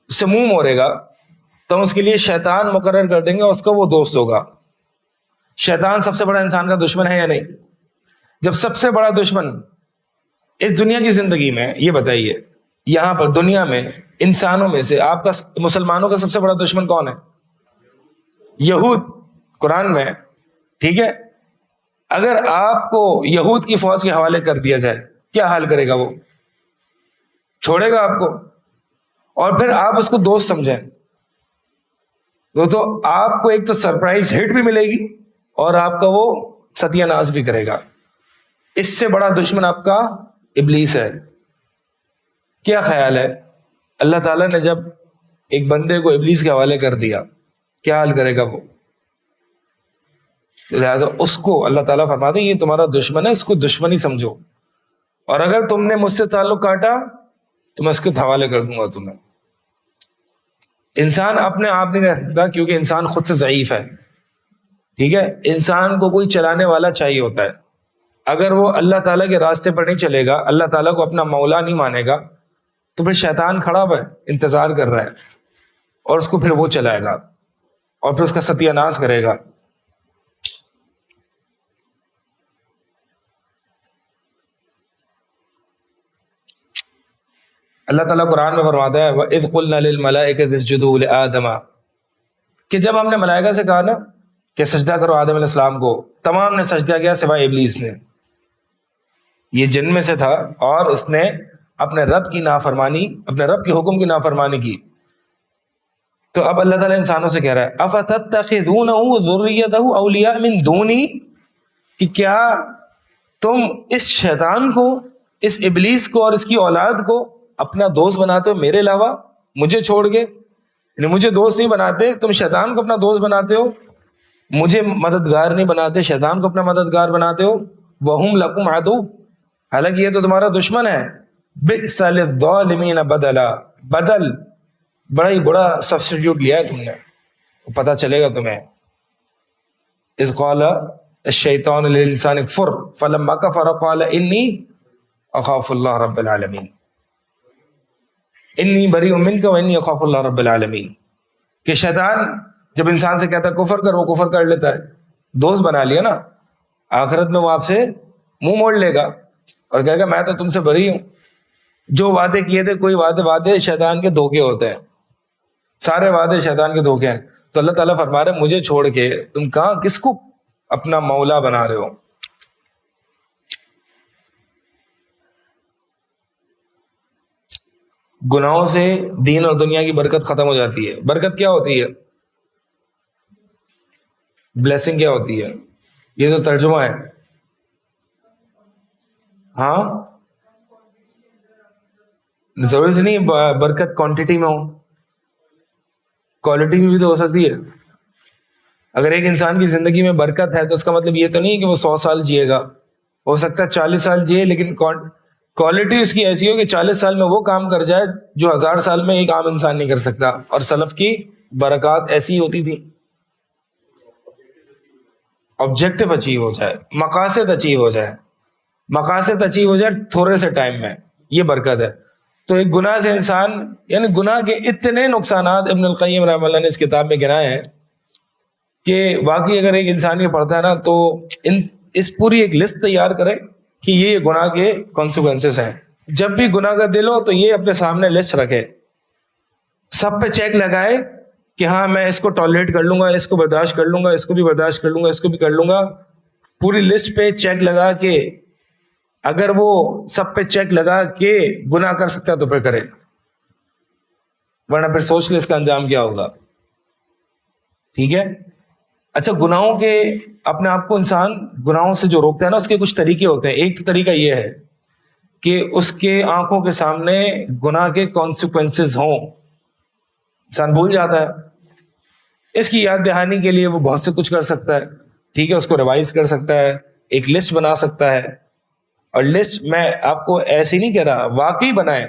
اس سے منہ موڑے گا, تو ہم اس کے لیے شیطان مقرر کر دیں گے, اس کا وہ دوست ہوگا. شیطان سب سے بڑا انسان کا دشمن ہے یا نہیں؟ جب سب سے بڑا دشمن اس دنیا کی زندگی میں, یہ بتائیے یہاں پر دنیا میں انسانوں میں سے آپ کا مسلمانوں کا سب سے بڑا دشمن کون ہے؟ یہود. قرآن میں, ٹھیک ہے, اگر آپ کو یہود کی فوج کے حوالے کر دیا جائے کیا حال کرے گا وہ؟ چھوڑے گا آپ کو, اور پھر آپ اس کو دوست سمجھیں تو آپ کو ایک تو سرپرائز ہٹ بھی ملے گی اور آپ کا وہ ستیہ ناز بھی کرے گا. اس سے بڑا دشمن آپ کا ابلیس ہے. کیا خیال ہے اللہ تعالیٰ نے جب ایک بندے کو ابلیس کے حوالے کر دیا کیا حال کرے گا وہ؟ لہٰذا اس کو اللہ تعالیٰ فرماتے ہیں یہ تمہارا دشمن ہے, اس کو دشمنی سمجھو, اور اگر تم نے مجھ سے تعلق کاٹا تو میں اس کے حوالے کر دوں گا تمہیں. انسان اپنے آپ نہیں رہ سکتا کیونکہ انسان خود سے ضعیف ہے, ٹھیک ہے. انسان کو کوئی چلانے والا چاہیے ہوتا ہے. اگر وہ اللہ تعالیٰ کے راستے پر نہیں چلے گا, اللہ تعالیٰ کو اپنا مولا نہیں مانے گا, تو پھر شیطان کھڑا ہوا ہے, انتظار کر رہا ہے, اور اس کو پھر وہ چلائے گا اور پھر اس کا ستیہ ناز کرے گا. اللہ تعالیٰ قرآن میں فرماتا ہے وَإِذْ قُلْنَا لِلْمَلَائِكَةِ اسْجُدُوا لِآدَمَ, کہ جب ہم نے ملائکہ سے کہا نا کہ سجدہ کرو آدم علیہ السلام کو, تمام نے سجدہ کیا سوائے ابلیس نے. یہ جن میں سے تھا اور اس نے اپنے رب کی نافرمانی, اپنے رب کے حکم کی نافرمانی کی. تو اب اللہ تعالیٰ انسانوں سے کہہ رہا ہے اَفَتَتَّخِذُونَهُ وَذُرِّيَّتَهُ أَوْلِيَاءَ مِن دُونِي, کہ کیا تم اس شیطان کو, اس ابلیس کو اور اس کی اولاد کو اپنا دوست بناتے ہو میرے علاوہ, مجھے چھوڑ کے. یعنی مجھے دوست نہیں بناتے, تم شیطان کو اپنا دوست بناتے ہو. مجھے مددگار نہیں بناتے, شیطان کو اپنا مددگار بناتے ہو. وَهُمْ لَكُمْ عَدُوٌّ, حالانکہ یہ تو تمہارا دشمن ہے. بِئْسَ لِلظَّالِمِينَ بَدَلًا, بدل بڑا ہی بڑا سبسٹیٹیوٹ لیا ہے تم نے, پتہ چلے گا تمہیں. اذ قال الشیطان للانسان اکفر فلما کفر قال انی اخاف اللہ رب العالمین, انی بریء منک وانی اخاف اللہ رب العالمین. کہ شیطان جب انسان سے کہتا ہے کفر کر, وہ کفر کر لیتا ہے. دوست بنا لیا نا, آخرت میں وہ آپ سے منہ موڑ لے گا اور کہے گا میں تو تم سے بری ہوں. جو وعدے کیے تھے, کوئی وعدے شیطان کے دھوکے ہوتے ہیں, سارے وعدے شیطان کے دھوکے ہیں. تو اللہ تعالیٰ فرما رہے مجھے چھوڑ کے تم کہاں کس کو اپنا مولا بنا رہے ہو؟ گناہوں سے دین اور دنیا کی برکت ختم ہو جاتی ہے. برکت کیا ہوتی ہے؟ بلیسنگ کیا ہوتی ہے؟ یہ تو ترجمہ ہے. ہاں, ضروری نہیں برکت کوانٹٹی میں ہو, کوالٹی میں بھی تو ہو سکتی ہے. اگر ایک انسان کی زندگی میں برکت ہے تو اس کا مطلب یہ تو نہیں کہ وہ 100 سال جیے گا, ہو سکتا ہے 40 سال جیے, لیکن کوالٹی اس کی ایسی ہو کہ 40 سال میں وہ کام کر جائے جو 1000 سال میں ایک عام انسان نہیں کر سکتا. اور سلف کی برکات ایسی ہوتی تھی. آبجیکٹو اچیو ہو جائے, مقاصد اچیو ہو جائے, مقاصد اچیو ہو جائے تھوڑے سے ٹائم میں, یہ برکت ہے. تو ایک گناہ سے انسان, یعنی گناہ کے اتنے نقصانات ابن القیم رحمہ اللہ نے اس کتاب میں گنائے ہیں کہ واقعی اگر ایک انسان یہ پڑھتا ہے نا تو اس پوری ایک لسٹ تیار کرے کہ یہ گناہ کے کانسیکوینسز ہیں. جب بھی گناہ کا دل ہو تو یہ اپنے سامنے لسٹ رکھے, سب پہ چیک لگائے کہ ہاں میں اس کو ٹالریٹ کر لوں گا, اس کو برداشت کر لوں گا, اس کو بھی برداشت کر لوں گا, اس کو بھی کر لوں گا. پوری لسٹ پہ چیک لگا کے اگر وہ سب پہ چیک لگا کے گناہ کر سکتا ہے تو پھر کرے, ورنہ پھر سوچ لے اس کا انجام کیا ہوگا. ٹھیک ہے. اچھا, گناہوں کے اپنے آپ کو انسان گناہوں سے جو روکتا ہے نا, اس کے کچھ طریقے ہوتے ہیں. ایک تو طریقہ یہ ہے کہ اس کے آنکھوں کے سامنے گناہ کے کانسیکوینسز ہوں. انسان بھول جاتا ہے, اس کی یاد دہانی کے لیے وہ بہت سے کچھ کر سکتا ہے. ٹھیک ہے, اس کو ریوائز کر سکتا ہے, ایک لسٹ بنا سکتا ہے. اور لسٹ میں آپ کو ایسے نہیں کہہ رہا, واقعی بنائیں,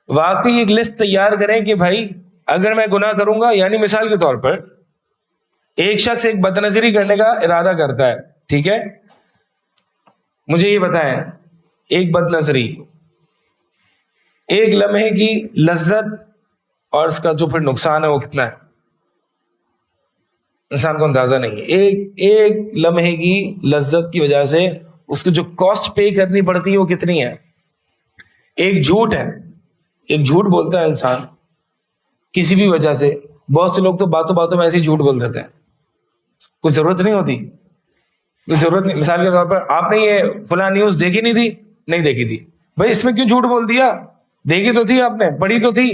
واقعی ایک لسٹ تیار کریں کہ بھائی اگر میں گناہ کروں گا, یعنی مثال کے طور پر ایک شخص ایک بد نظری کرنے کا ارادہ کرتا ہے. ٹھیک ہے, مجھے یہ بتائیں, ایک بد نظری ایک لمحے کی لذت اور اس کا جو پھر نقصان ہے وہ کتنا ہے, انسان کو اندازہ نہیں ہے. ایک لمحے کی لذت کی وجہ سے اس کو جو کاسٹ پے کرنی پڑتی ہے وہ کتنی ہے. ایک جھوٹ ہے, ایک جھوٹ بولتا ہے انسان کسی بھی وجہ سے. بہت سے لوگ تو باتوں باتوں میں ایسے ہی جھوٹ بول دیتے ہیں, کوئی ضرورت نہیں ہوتی, کوئی ضرورت نہیں. مثال کے طور پر آپ نے یہ فلاں نیوز دیکھی نہیں تھی, نہیں دیکھی تھی, بھائی اس میں کیوں جھوٹ بول دیا, دیکھی تو تھی آپ نے, پڑھی تو تھی,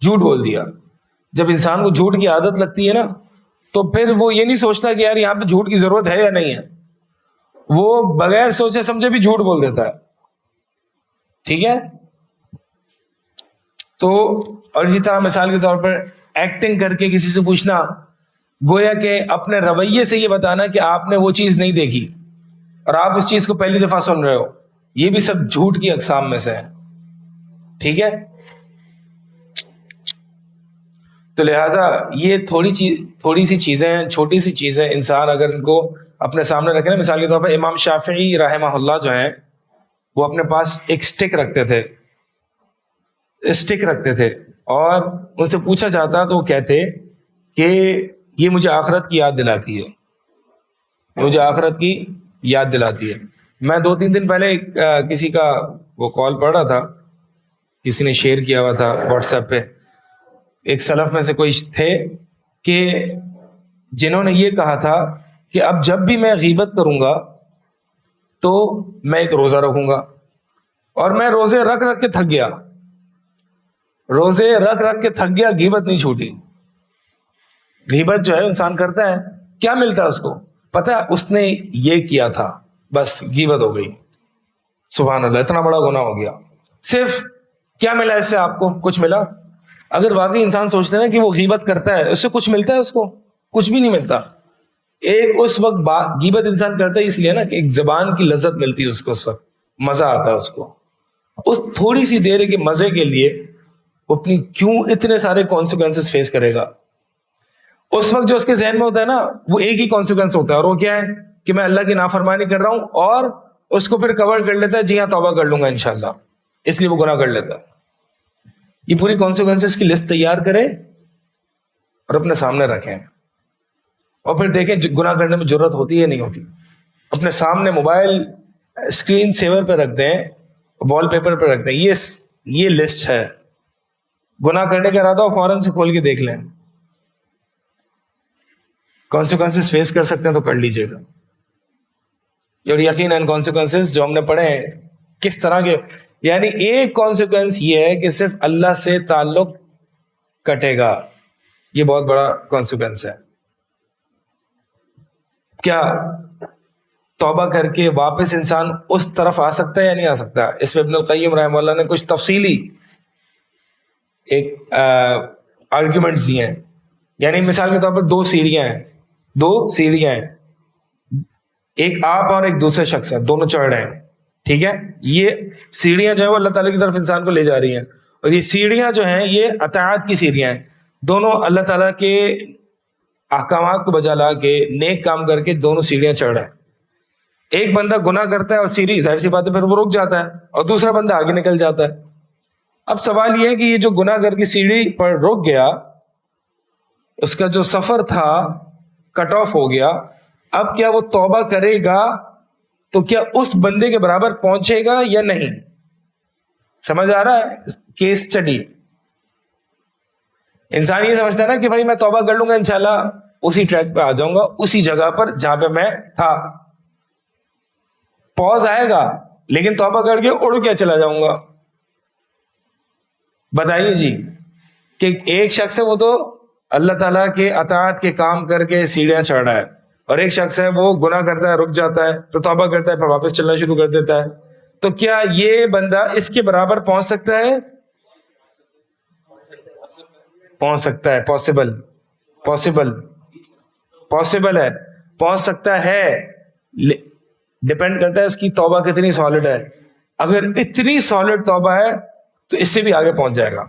جھوٹ بول دیا. جب انسان کو جھوٹ کی عادت لگتی ہے نا, تو پھر وہ یہ نہیں سوچتا کہ یار یہاں پہ جھوٹ کی ضرورت ہے یا نہیں ہے, وہ بغیر سوچے سمجھے بھی جھوٹ بول دیتا ہے. ٹھیک ہے, تو اور اسی طرح مثال کے طور پر ایکٹنگ کر کے کسی سے پوچھنا, گویا کہ اپنے رویے سے یہ بتانا کہ آپ نے وہ چیز نہیں دیکھی اور آپ اس چیز کو پہلی دفعہ سن رہے ہو, یہ بھی سب جھوٹ کی اقسام میں سے ہے. ٹھیک ہے, تو لہٰذا یہ تھوڑی سی چیزیں, چھوٹی سی چیزیں انسان اگر ان کو اپنے سامنے رکھے نا. مثال کے طور پر امام شافعی رحمہ اللہ جو ہیں, وہ اپنے پاس ایک اسٹک رکھتے تھے, اور ان سے پوچھا جاتا تو وہ کہتے کہ یہ مجھے آخرت کی یاد دلاتی ہے, مجھے آخرت کی یاد دلاتی ہے. میں 2-3 دن پہلے کسی کا وہ کال پڑھ رہا تھا, کسی نے شیئر کیا ہوا تھا واٹس ایپ پہ. ایک سلف میں سے کوئی تھے کہ جنہوں نے یہ کہا تھا کہ اب جب بھی میں غیبت کروں گا تو میں ایک روزہ رکھوں گا, اور میں روزے رکھ رکھ کے تھک گیا, غیبت نہیں چھوٹی. غیبت جو ہے انسان کرتا ہے, کیا ملتا ہے اس کو پتہ ہے, اس نے یہ کیا تھا, بس غیبت ہو گئی. سبحان اللہ, اتنا بڑا گناہ ہو گیا. صرف کیا ملا اس سے, آپ کو کچھ ملا؟ اگر واقعی انسان سوچتے ہیں کہ وہ غیبت کرتا ہے, اس سے کچھ ملتا ہے, اس کو کچھ بھی نہیں ملتا. ایک اس وقت غیبت انسان کرتا ہے اس لیے نا کہ ایک زبان کی لذت ملتی ہے اس کو, اس وقت مزہ آتا ہے اس کو. اس تھوڑی سی دیر کے مزے کے لیے وہ اپنی کیوں اتنے سارے کانسیکوینسز فیس کرے گا. اس وقت جو اس کے ذہن میں ہوتا ہے نا, وہ ایک ہی کانسیکوینس ہوتا ہے, اور وہ کیا ہے کہ میں اللہ کی نافرمانی کر رہا ہوں, اور اس کو پھر کور کر لیتا ہے, جی ہاں توبہ کر لوں گا انشاءاللہ, اس لیے وہ گناہ کر لیتا ہے. یہ پوری کانسیکوینسز کی لسٹ تیار کرے اور اپنے سامنے رکھیں, اور پھر دیکھیں گناہ کرنے میں جرت ہوتی ہے نہیں ہوتی. اپنے سامنے موبائل اسکرین سیور پہ رکھ دیں, وال پیپر پہ رکھ دیں, یہ لسٹ ہے. گناہ کرنے کا ارادہ ہو فوراً سے کھول کے دیکھ لیں, کانسیکوینسز فیس کر سکتے ہیں تو کر لیجیے گا. اور یقیناً کانسیکوینسز جو ہم نے پڑھے ہیں کس طرح کے, یعنی ایک کانسیکوینس یہ ہے کہ صرف اللہ سے تعلق کٹے گا, یہ بہت بڑا کانسیکوینس ہے. کیا توبہ کر کے واپس انسان اس طرف آ سکتا ہے یا نہیں آ سکتا؟ اس پہ ابن القیم رحمہ اللہ نے کچھ تفصیلی ایک آرگیومنٹس دیے ہیں. یعنی مثال کے طور پر دو سیڑھیاں ہیں, ایک آپ اور ایک دوسرے شخص ہیں, دونوں چڑھ رہے ہیں. ٹھیک ہے, یہ سیڑھیاں جو ہیں وہ اللہ تعالیٰ کی طرف انسان کو لے جا رہی ہیں, اور یہ سیڑھیاں جو ہیں یہ اطاعت کی سیڑھیاں ہیں. دونوں اللہ تعالیٰ کے احکامات کو بجا لا کے نیک کام کر کے دونوں سیڑھیاں چڑھ رہے ہیں. ایک بندہ گناہ کرتا ہے اور سیڑھی ظاہر سی بات ہے پھر وہ رک جاتا ہے, اور دوسرا بندہ آگے نکل جاتا ہے. اب سوال یہ ہے کہ یہ جو گناہ کر کے سیڑھی پر رک گیا, اس کا جو سفر تھا کٹ آف ہو گیا, اب کیا وہ توبہ کرے گا تو کیا اس بندے کے برابر پہنچے گا یا نہیں؟ سمجھ آ رہا ہے کیس اسٹڈی؟ انسان یہ سمجھتا ہے نا کہ بھائی میں توبہ کر لوں گا انشاءاللہ اسی ٹریک پہ آ جاؤں گا, اسی جگہ پر جہاں پہ میں تھا. پوز آئے گا لیکن توبہ کر کے اڑ کے چلا جاؤں گا. بتائیے جی کہ ایک شخص ہے وہ تو اللہ تعالیٰ کے اطاعت کے کام کر کے سیڑھیاں چڑھ رہا ہے، اور ایک شخص ہے وہ گناہ کرتا ہے، رک جاتا ہے، پھر توبہ کرتا ہے، پھر واپس چلنا شروع کر دیتا ہے، تو کیا یہ بندہ اس کے برابر پہنچ سکتا ہے؟ پہنچ سکتا ہے، پاسبل ہے، پہنچ سکتا ہے، ڈپینڈ کرتا ہے اس کی توبہ کتنی سالڈ ہے. اگر اتنی سالڈ توبہ ہے تو اس سے بھی آگے پہنچ جائے گا.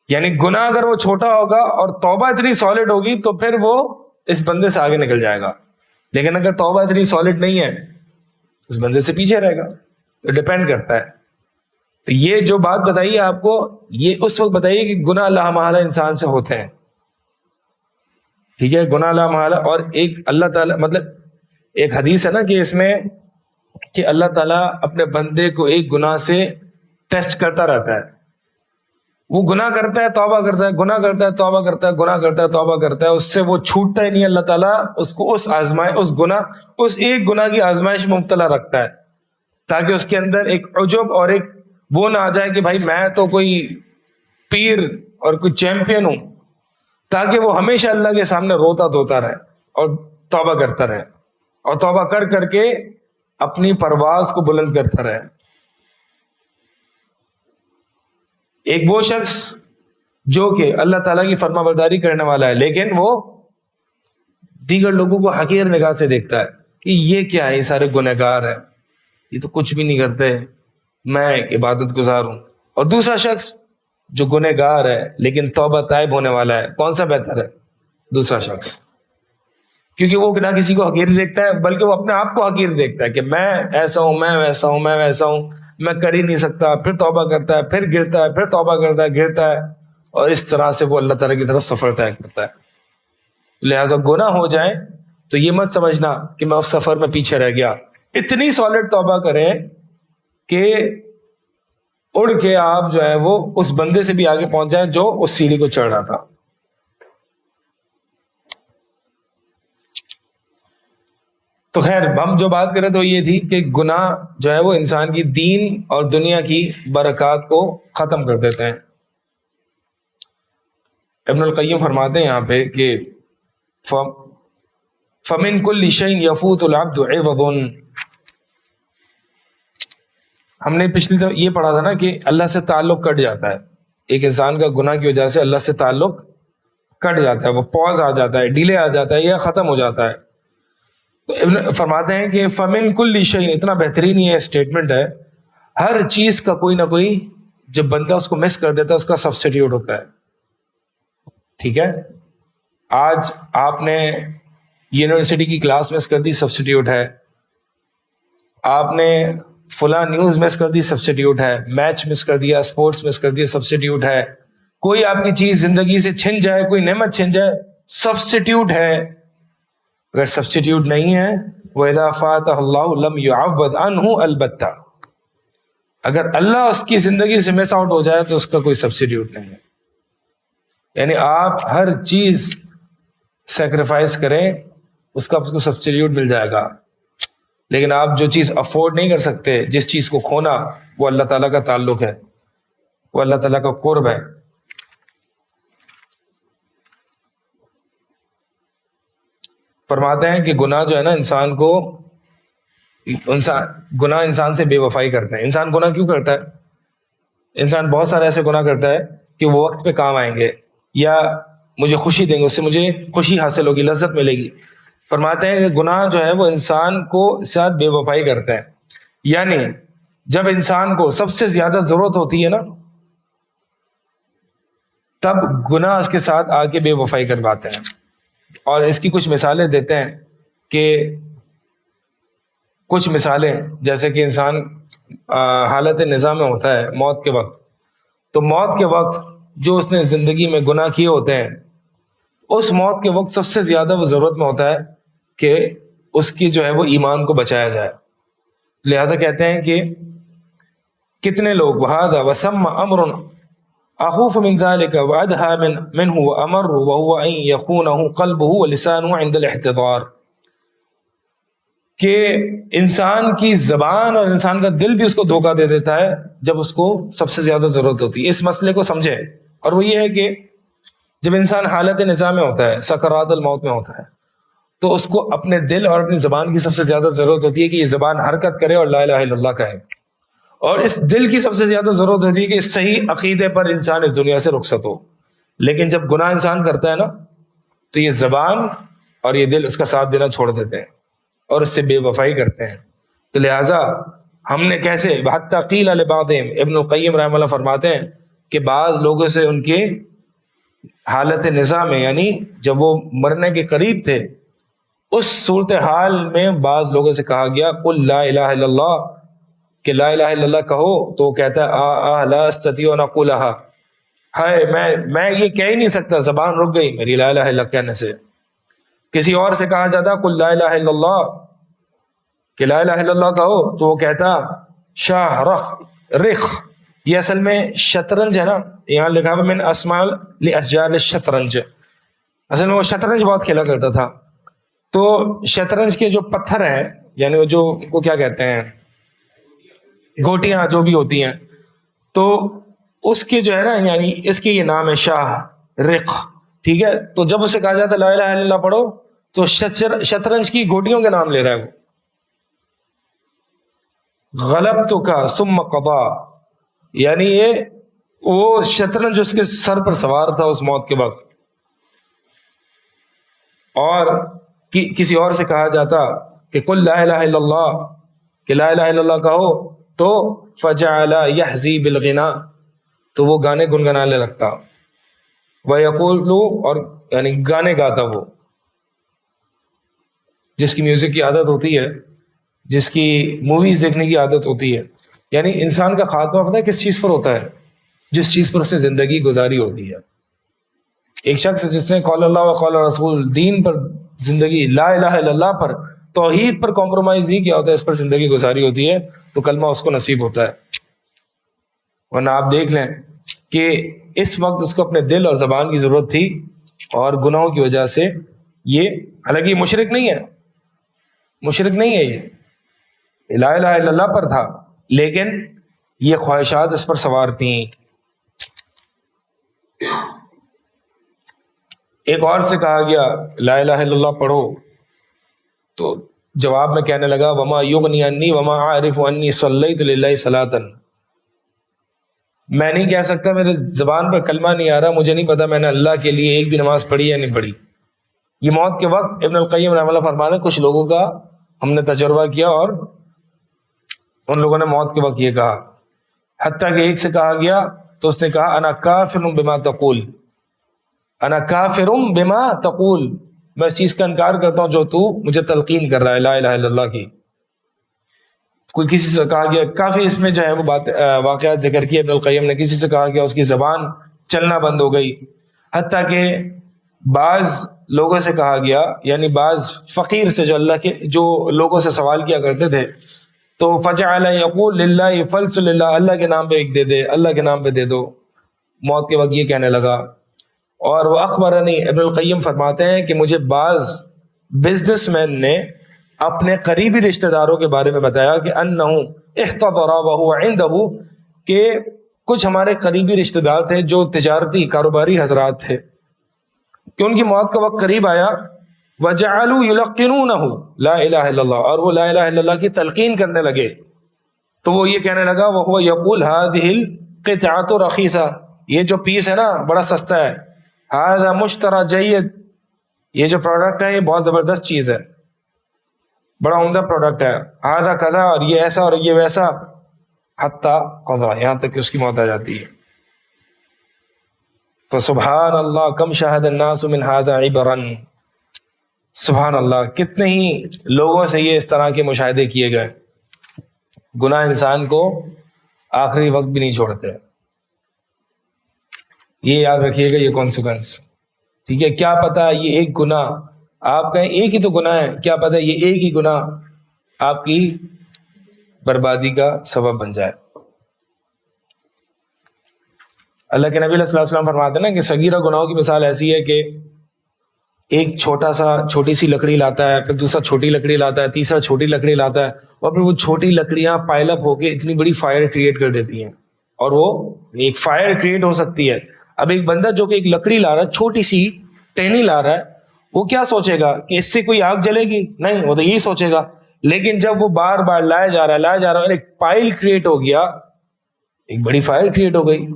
یعنی گناہ اگر وہ چھوٹا ہوگا اور توبہ اتنی سالڈ ہوگی تو پھر وہ اس بندے سے آگے نکل جائے گا. لیکن اگر توبہ اتنی سالڈ نہیں ہے اس بندے سے پیچھے رہے گا. تو ڈپینڈ کرتا ہے. تو یہ جو بات بتائیے آپ کو، یہ اس وقت بتائیے کہ گناہ لا محالہ انسان سے ہوتے ہیں. ٹھیک ہے، گناہ لا محالہ. اور ایک اللہ تعالیٰ، مطلب ایک حدیث ہے نا کہ اس میں کہ اللہ تعالیٰ اپنے بندے کو ایک گناہ سے ٹیسٹ کرتا رہتا ہے. وہ گناہ کرتا ہے، توبہ کرتا ہے، گناہ کرتا ہے، توبہ کرتا ہے، گناہ کرتا ہے، توبہ کرتا ہے، اس سے وہ چھوٹتا ہی نہیں. اللہ تعالیٰ اس کو اس ایک گناہ کی آزمائش میں مبتلا رکھتا ہے تاکہ اس کے اندر ایک عجب اور ایک وہ نہ آ جائے کہ بھائی میں تو کوئی پیر اور کوئی چیمپئن ہوں، تاکہ وہ ہمیشہ اللہ کے سامنے روتا دھوتا رہے اور توبہ کرتا رہے، اور توبہ کر کر کے اپنی پرواز کو بلند کرتا رہے. ایک وہ شخص جو کہ اللہ تعالیٰ کی فرما برداری کرنے والا ہے لیکن وہ دیگر لوگوں کو حقیر نگاہ سے دیکھتا ہے کہ یہ کیا ہے، یہ سارے گنہگار ہیں، یہ تو کچھ بھی نہیں کرتے، میں ایک عبادت گزار ہوں. اور دوسرا شخص جو گنہگار ہے لیکن توبہ تائب ہونے والا ہے، کون سا بہتر ہے؟ دوسرا شخص. کیونکہ وہ نہ کسی کو حقیر دیکھتا ہے بلکہ وہ اپنے آپ کو حقیر دیکھتا ہے کہ میں ایسا ہوں، میں ویسا ہوں، میں ویسا ہوں، میں کر ہی نہیں سکتا. پھر توبہ کرتا ہے، پھر گرتا ہے، پھر توبہ کرتا ہے، گرتا ہے، اور اس طرح سے وہ اللہ تعالیٰ کی طرف سفر طے کرتا ہے. لہٰذا گناہ ہو جائیں تو یہ مت سمجھنا کہ میں اس سفر میں پیچھے رہ گیا. اتنی سالڈ توبہ کریں کہ اڑ کے آپ جو ہے وہ اس بندے سے بھی آگے پہنچ جائیں جو اس سیڑھی کو چڑھ رہا تھا. تو خیر ہم جو بات کریں تو یہ تھی کہ گناہ جو ہے وہ انسان کی دین اور دنیا کی برکات کو ختم کر دیتے ہیں. ابن القیم فرماتے ہیں یہاں پہ کہ فَمِن كُلِّ شَيْءٍ يَفُوتُ الْعَبْدُ عِوَضٌ. ہم نے پچھلی دفعہ یہ پڑھا تھا نا کہ اللہ سے تعلق کٹ جاتا ہے. ایک انسان کا گناہ کی وجہ سے اللہ سے تعلق کٹ جاتا ہے، وہ پاز آ جاتا ہے، ڈیلے آ جاتا ہے یا ختم ہو جاتا ہے. تو ابن فرماتے ہیں کہ فَمِن كُلِّ شَيْءٍ، اتنا بہترین یہ اسٹیٹمنٹ ہے، ہر چیز کا کوئی نہ کوئی جب بندہ اس کو مس کر دیتا ہے اس کا سبسٹیٹیوٹ ہوتا ہے. ٹھیک ہے، آج آپ نے یونیورسٹی کی کلاس مس کر دی، سبسٹیٹیوٹ ہے. آپ نے فلاں نیوز مس کر دی، سبسٹیٹیوٹ ہے. میچ مس کر دیا، اسپورٹس مس کر دیا، سبسٹیٹیوٹ ہے. کوئی آپ کی چیز زندگی سے چھن جائے، کوئی نعمت چھن جائے، سبسٹیٹیوٹ ہے. اگر سبسٹیٹیوٹ نہیں ہے وَإِذَا فَاتَهُ اللَّهُ لَمْ يُعَوَّضْ عَنْهُ الْبَتَّةً، اگر اللہ اس کی زندگی سے مس آؤٹ ہو جائے تو اس کا کوئی سبسٹیٹیوٹ نہیں ہے. یعنی آپ ہر چیز سیکریفائس کریں اس کا آپ کو سبسٹیٹیوٹ مل جائے گا، لیکن آپ جو چیز افورڈ نہیں کر سکتے، جس چیز کو کھونا، وہ اللہ تعالیٰ کا تعلق ہے، وہ اللہ تعالیٰ کا قرب ہے. فرماتے ہیں کہ گناہ جو ہے نا گناہ انسان سے بے وفائی کرتے ہیں. انسان گناہ کیوں کرتا ہے؟ انسان بہت سارے ایسے گناہ کرتا ہے کہ وہ وقت پہ کام آئیں گے یا مجھے خوشی دیں گے، اس سے مجھے خوشی حاصل ہوگی، لذت ملے گی. فرماتے ہیں کہ گناہ جو ہے وہ انسان کو ساتھ بے وفائی کرتے ہیں. یعنی جب انسان کو سب سے زیادہ ضرورت ہوتی ہے نا تب گناہ اس کے ساتھ آ کے بے وفائی کرواتے ہیں. اور اس کی کچھ مثالیں دیتے ہیں کہ کچھ مثالیں جیسے کہ انسان حالت نظام میں ہوتا ہے موت کے وقت، تو موت کے وقت جو اس نے زندگی میں گناہ کیے ہوتے ہیں اس موت کے وقت سب سے زیادہ وہ ضرورت میں ہوتا ہے کہ اس کی جو ہے وہ ایمان کو بچایا جائے. لہٰذا کہتے ہیں کہ کتنے لوگ وَهَذَا وَثَمَّ أَمْرٌ أَخُوفُ مِنْ ذَلِكَ وَأَدْهَى مِنْهُ وَأَمَرُّ وَهُوَ أَنْ يَخُونَهُ قَلْبُهُ وَلِسَانُهُ عِنْدَ الْاحْتِضَارِ، کہ انسان کی زبان اور انسان کا دل بھی اس کو دھوکہ دے دیتا ہے جب اس کو سب سے زیادہ ضرورت ہوتی ہے. اس مسئلے کو سمجھے، اور وہ یہ ہے کہ جب انسان حالت نزاع میں ہوتا ہے، سکرات الموت میں ہوتا ہے، تو اس کو اپنے دل اور اپنی زبان کی سب سے زیادہ ضرورت ہوتی ہے کہ یہ زبان حرکت کرے اور لا الہ الا اللہ کہے، اور اس دل کی سب سے زیادہ ضرورت ہوتی ہے کہ صحیح عقیدے پر انسان اس دنیا سے رخصت ہو. لیکن جب گناہ انسان کرتا ہے نا تو یہ زبان اور یہ دل اس کا ساتھ دینا چھوڑ دیتے ہیں اور اس سے بے وفائی کرتے ہیں. تو لہٰذا ہم نے کیسے حتیٰ قیل لبعضہم، ابن القیم رحمہ اللہ فرماتے ہیں کہ بعض لوگوں سے ان کے حالت نزاع میں، یعنی جب وہ مرنے کے قریب تھے، اس صورتحال میں بعض لوگوں سے کہا گیا قل لا الہ الا اللہ، کہ لا الہ الا اللہ کہو، تو وہ کہتا ہے لا استطیع ان اقولہا، ہائے میں یہ کہہ ہی نہیں سکتا، زبان رک گئی میری لا الہ الا اللہ کہنے سے. کسی اور سے کہا جاتا قل لا الہ الا اللہ، کہ لا الہ الا اللہ کہو، تو وہ کہتا شاہ رخ، یہ اصل میں شطرنج ہے نا، یہاں لکھا ہے من اسماء لاشجار الشطرنج، اصل میں وہ شطرنج بہت کھیلا کرتا تھا. تو شطرنج کے جو پتھر ہیں، یعنی وہ جو کو کیا کہتے ہیں، گوٹیاں جو بھی ہوتی ہیں، تو اس کے جو ہے نا، یعنی اس کے یہ نام ہے شاہ رق، ٹھیک ہے. تو جب اسے کہا جاتا لا الہ الا اللہ پڑھو، تو شطرنج کی گوٹیوں کے نام لے رہا ہے وہ. غلبتک ثم قضا، یعنی یہ وہ شطرنج اس کے سر پر سوار تھا اس موت کے وقت. اور کسی اور سے کہا جاتا کہ قل لا الہ الا اللہ، کہ لا الہ الا اللہ کہو، تو فجعل یحزی بالغنا، تو وہ گانے گنگنانے لگتا. ویقول، اور یعنی گانے گاتا، وہ جس کی میوزک کی عادت ہوتی ہے، جس کی موویز دیکھنے کی عادت ہوتی ہے. یعنی انسان کا خاتمہ پتہ ہے کس چیز پر ہوتا ہے؟ جس چیز پر اس نے زندگی گزاری ہوتی ہے. ایک شخص جس نے قول اللہ و قول رسول، دین پر زندگی، لا الہ الا اللہ پر، توحید پر کمپرومائز نہیں کیا ہوتا ہے، اس پر زندگی گزاری ہوتی ہے، تو کلمہ اس کو نصیب ہوتا ہے. ورنہ آپ دیکھ لیں کہ اس وقت اس کو اپنے دل اور زبان کی ضرورت تھی، اور گناہوں کی وجہ سے یہ، حالانکہ یہ مشرک نہیں ہے، مشرک نہیں ہے، یہ لا الہ الا اللہ پر تھا، لیکن یہ خواہشات اس پر سوار تھیں. ایک اور سے کہا گیا لا الہ الا اللہ پڑھو، تو جواب میں کہنے لگا وما یغنی عنی وما اعرف انی صلیت للہ صلاۃ، میں نہیں کہہ سکتا، میرے زبان پر کلمہ نہیں آ رہا، مجھے نہیں پتا میں نے اللہ کے لیے ایک بھی نماز پڑھی یا نہیں پڑھی. یہ موت کے وقت ابن القیم رحمہ اللہ فرمانے کچھ لوگوں کا ہم نے تجربہ کیا، اور ان لوگوں نے موت کے وقت یہ کہا. حتیٰ کہ ایک سے کہا گیا تو اس نے کہا انا کافر بما تقول، انا کافر بما تقول، میں اس چیز کا انکار کرتا ہوں جو تو مجھے تلقین کر رہا ہے لا الہ الا اللہ کی. کوئی کسی سے کہا گیا، کافی اس میں جو ہے وہ بات واقعات ذکر کیے ابن القیم نے، کسی سے کہا گیا اس کی زبان چلنا بند ہو گئی. حتیٰ کہ بعض لوگوں سے کہا گیا، یعنی بعض فقیر سے جو اللہ کے جو لوگوں سے سوال کیا کرتے تھے، تو فجعل یقول للہ فلس للہ، اللہ کے نام پہ ایک دے دے، اللہ کے نام پہ دے دو. موت کے وقت یہ کہنے لگا. اور وہ اخبرنی، ابن القیم فرماتے ہیں کہ مجھے بعض بزنس مین نے اپنے قریبی رشتہ داروں کے بارے میں بتایا کہ انہ احتضر وهو عنده، کہ کچھ ہمارے قریبی رشتہ دار تھے جو تجارتی کاروباری حضرات تھے، کہ ان کی موت کا وقت قریب آیا، وجعلوا یلقنونه لا الہ الا اللہ، اور وہ لا الہ الا اللہ کی تلقین کرنے لگے. تو وہ یہ کہنے لگا وهو یقول هذه القطعة رخیصة، یہ جو پیس ہے نا بڑا سستا ہے، هذا مشترى جید، یہ جو پروڈکٹ ہے یہ بہت زبردست چیز ہے، بڑا عمدہ پروڈکٹ ہے، هذا کذا، اور یہ ایسا اور یہ ویسا، حتی قضا، یہاں تک کہ اس کی موت آ جاتی ہے. فسبحان اللہ کم شاہد الناس من هذا عبرا، سبحان اللہ کتنے ہی لوگوں سے یہ اس طرح کے مشاہدے کیے گئے. گناہ انسان کو آخری وقت بھی نہیں چھوڑتے، یہ یاد رکھیے گا، یہ کانسیکوینس، ٹھیک ہے. کیا پتا یہ ایک گناہ، آپ کہیں ایک ہی تو گناہ ہے، کیا پتا یہ ایک ہی گناہ آپ کی بربادی کا سبب بن جائے. اللہ کے نبی صلی اللہ علیہ وسلم فرماتے ہیں نا کہ صغیرہ گناہوں کی مثال ایسی ہے کہ ایک چھوٹی سی لکڑی لاتا ہے، پھر دوسرا چھوٹی لکڑی لاتا ہے، تیسرا چھوٹی لکڑی لاتا ہے، اور پھر وہ چھوٹی لکڑیاں پائل اپ ہو کے اتنی بڑی فائر کریٹ کر دیتی ہیں. اور وہ ایک فائر کریٹ ہو سکتی ہے اب ایک بندہ جو کہ ایک لکڑی لا رہا ہے, چھوٹی سی ٹہنی لا رہا ہے, وہ کیا سوچے گا کہ اس سے کوئی آگ جلے گی؟ نہیں, وہ تو یہی سوچے گا. لیکن جب وہ بار بار لایا جا رہا ہے, ایک پائل کریٹ ہو گیا, ایک بڑی فائر کریٹ ہو گئی.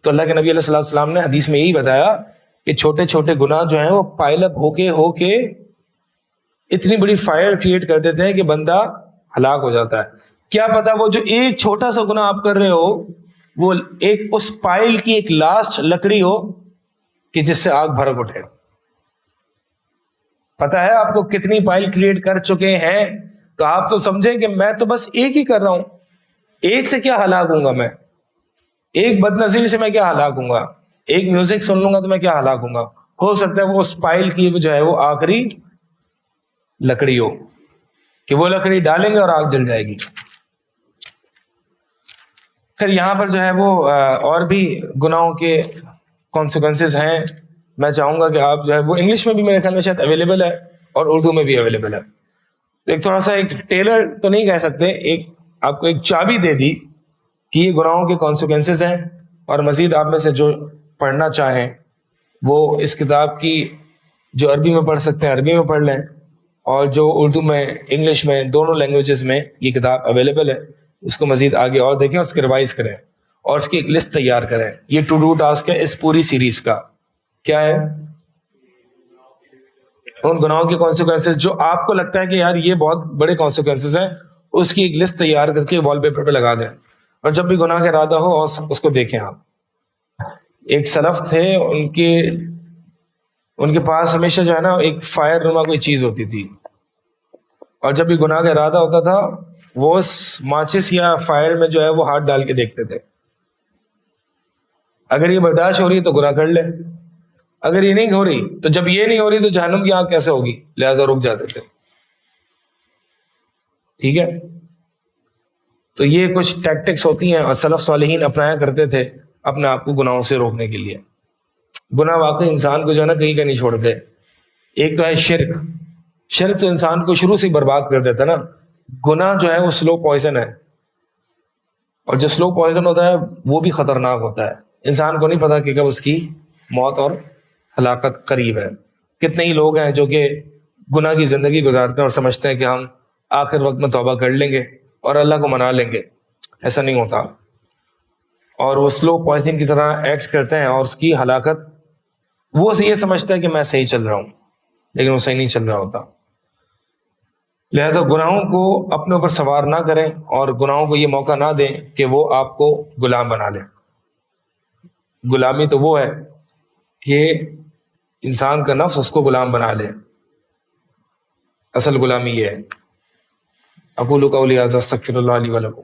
تو اللہ کے نبی علیہ الصلوۃ والسلام نے حدیث میں یہی بتایا کہ چھوٹے چھوٹے گناہ جو ہیں وہ پائل اپ ہو کے اتنی بڑی فائر کریٹ کر دیتے ہیں کہ بندہ ہلاک ہو جاتا ہے. کیا پتا وہ جو ایک چھوٹا سا گناہ آپ کر رہے ہو وہ ایک اس پائل کی ایک لاسٹ لکڑی ہو کہ جس سے آگ بھڑک اٹھے. پتا ہے آپ کو کتنی پائل کریٹ کر چکے ہیں؟ تو آپ تو سمجھیں کہ میں تو بس ایک ہی کر رہا ہوں, ایک سے کیا ہلاک ہوں گا میں, ایک بد نظیر سے میں کیا ہلاک ہوں گا, ایک میوزک سن لوں گا تو میں کیا ہلاک ہوں گا. ہو سکتا ہے وہ اس پائل کی جو ہے وہ آخری لکڑی ہو کہ وہ لکڑی ڈالیں گے اور آگ جل جائے گی. پھر یہاں پر جو ہے وہ اور بھی گناہوں کے کانسیکوینسز ہیں. میں چاہوں گا کہ آپ جو ہے وہ انگلش میں بھی میرے خیال میں شاید اویلیبل ہے اور اردو میں بھی اویلیبل ہے. ایک تھوڑا سا ایک ٹیلر تو نہیں کہہ سکتے, ایک آپ کو ایک چابی دے دی کہ یہ گناہوں کے کانسیکوینسز ہیں. اور مزید آپ میں سے جو پڑھنا چاہیں وہ اس کتاب کی جو عربی میں پڑھ سکتے ہیں عربی میں پڑھ لیں, اور جو اردو میں انگلش میں دونوں لینگویجز میں یہ کتاب اویلیبل ہے, اس کو مزید آگے اور دیکھیں اور اس کے ریوائز کریں اور اس کی ایک لسٹ تیار کریں. یہ ٹو ڈو ٹاسک ہے اس پوری سیریز کا. کیا ہے؟ ان گناہوں کے کانسیکوینسز جو آپ کو لگتا ہے کہ یار یہ بہت بڑے کانسیکوینسز ہیں, اس کی ایک لسٹ تیار کر کے وال پیپر پہ لگا دیں, اور جب بھی گناہ کا ارادہ ہو اور اس کو دیکھیں. آپ ایک سلف تھے, ان کے پاس ہمیشہ جو ہے نا ایک فائر نما کوئی چیز ہوتی تھی, اور جب بھی گناہ کا ارادہ ہوتا تھا وہ اس ماچس یا فائر میں جو ہے وہ ہاتھ ڈال کے دیکھتے تھے. اگر یہ برداشت ہو رہی تو گناہ کر لے, اگر یہ نہیں ہو رہی تو جب یہ نہیں ہو رہی تو جہنم کی آگ کیسے ہوگی, لہذا رک جاتے تھے. ٹھیک ہے, تو یہ کچھ ٹیکٹکس ہوتی ہیں اور سلف صالحین اپنایا کرتے تھے اپنے آپ کو گناہوں سے روکنے کے لیے. گناہ واقعی انسان کو جو ہے نا کہیں کا نہیں چھوڑتے. ایک تو ہے شرک, شرک تو انسان کو شروع سے برباد کر دیتا نا. گناہ جو ہے وہ سلو پوائزن ہے, اور جو سلو پوائزن ہوتا ہے وہ بھی خطرناک ہوتا ہے. انسان کو نہیں پتا کہ کب اس کی موت اور ہلاکت قریب ہے. کتنے ہی لوگ ہیں جو کہ گناہ کی زندگی گزارتے ہیں اور سمجھتے ہیں کہ ہم آخر وقت میں توبہ کر لیں گے اور اللہ کو منا لیں گے. ایسا نہیں ہوتا, اور وہ سلو پوائزن کی طرح ایکٹ کرتے ہیں, اور اس کی ہلاکت وہ یہ سمجھتا ہے کہ میں صحیح چل رہا ہوں, لیکن وہ صحیح نہیں چل رہا ہوتا. لہٰذا گناہوں کو اپنے اوپر سوار نہ کریں, اور گناہوں کو یہ موقع نہ دیں کہ وہ آپ کو غلام بنا لیں. غلامی تو وہ ہے کہ انسان کا نفس اس کو غلام بنا لے, اصل غلامی یہ ہے. اقول قولی ھذا استغفر اللہ لی ولکم.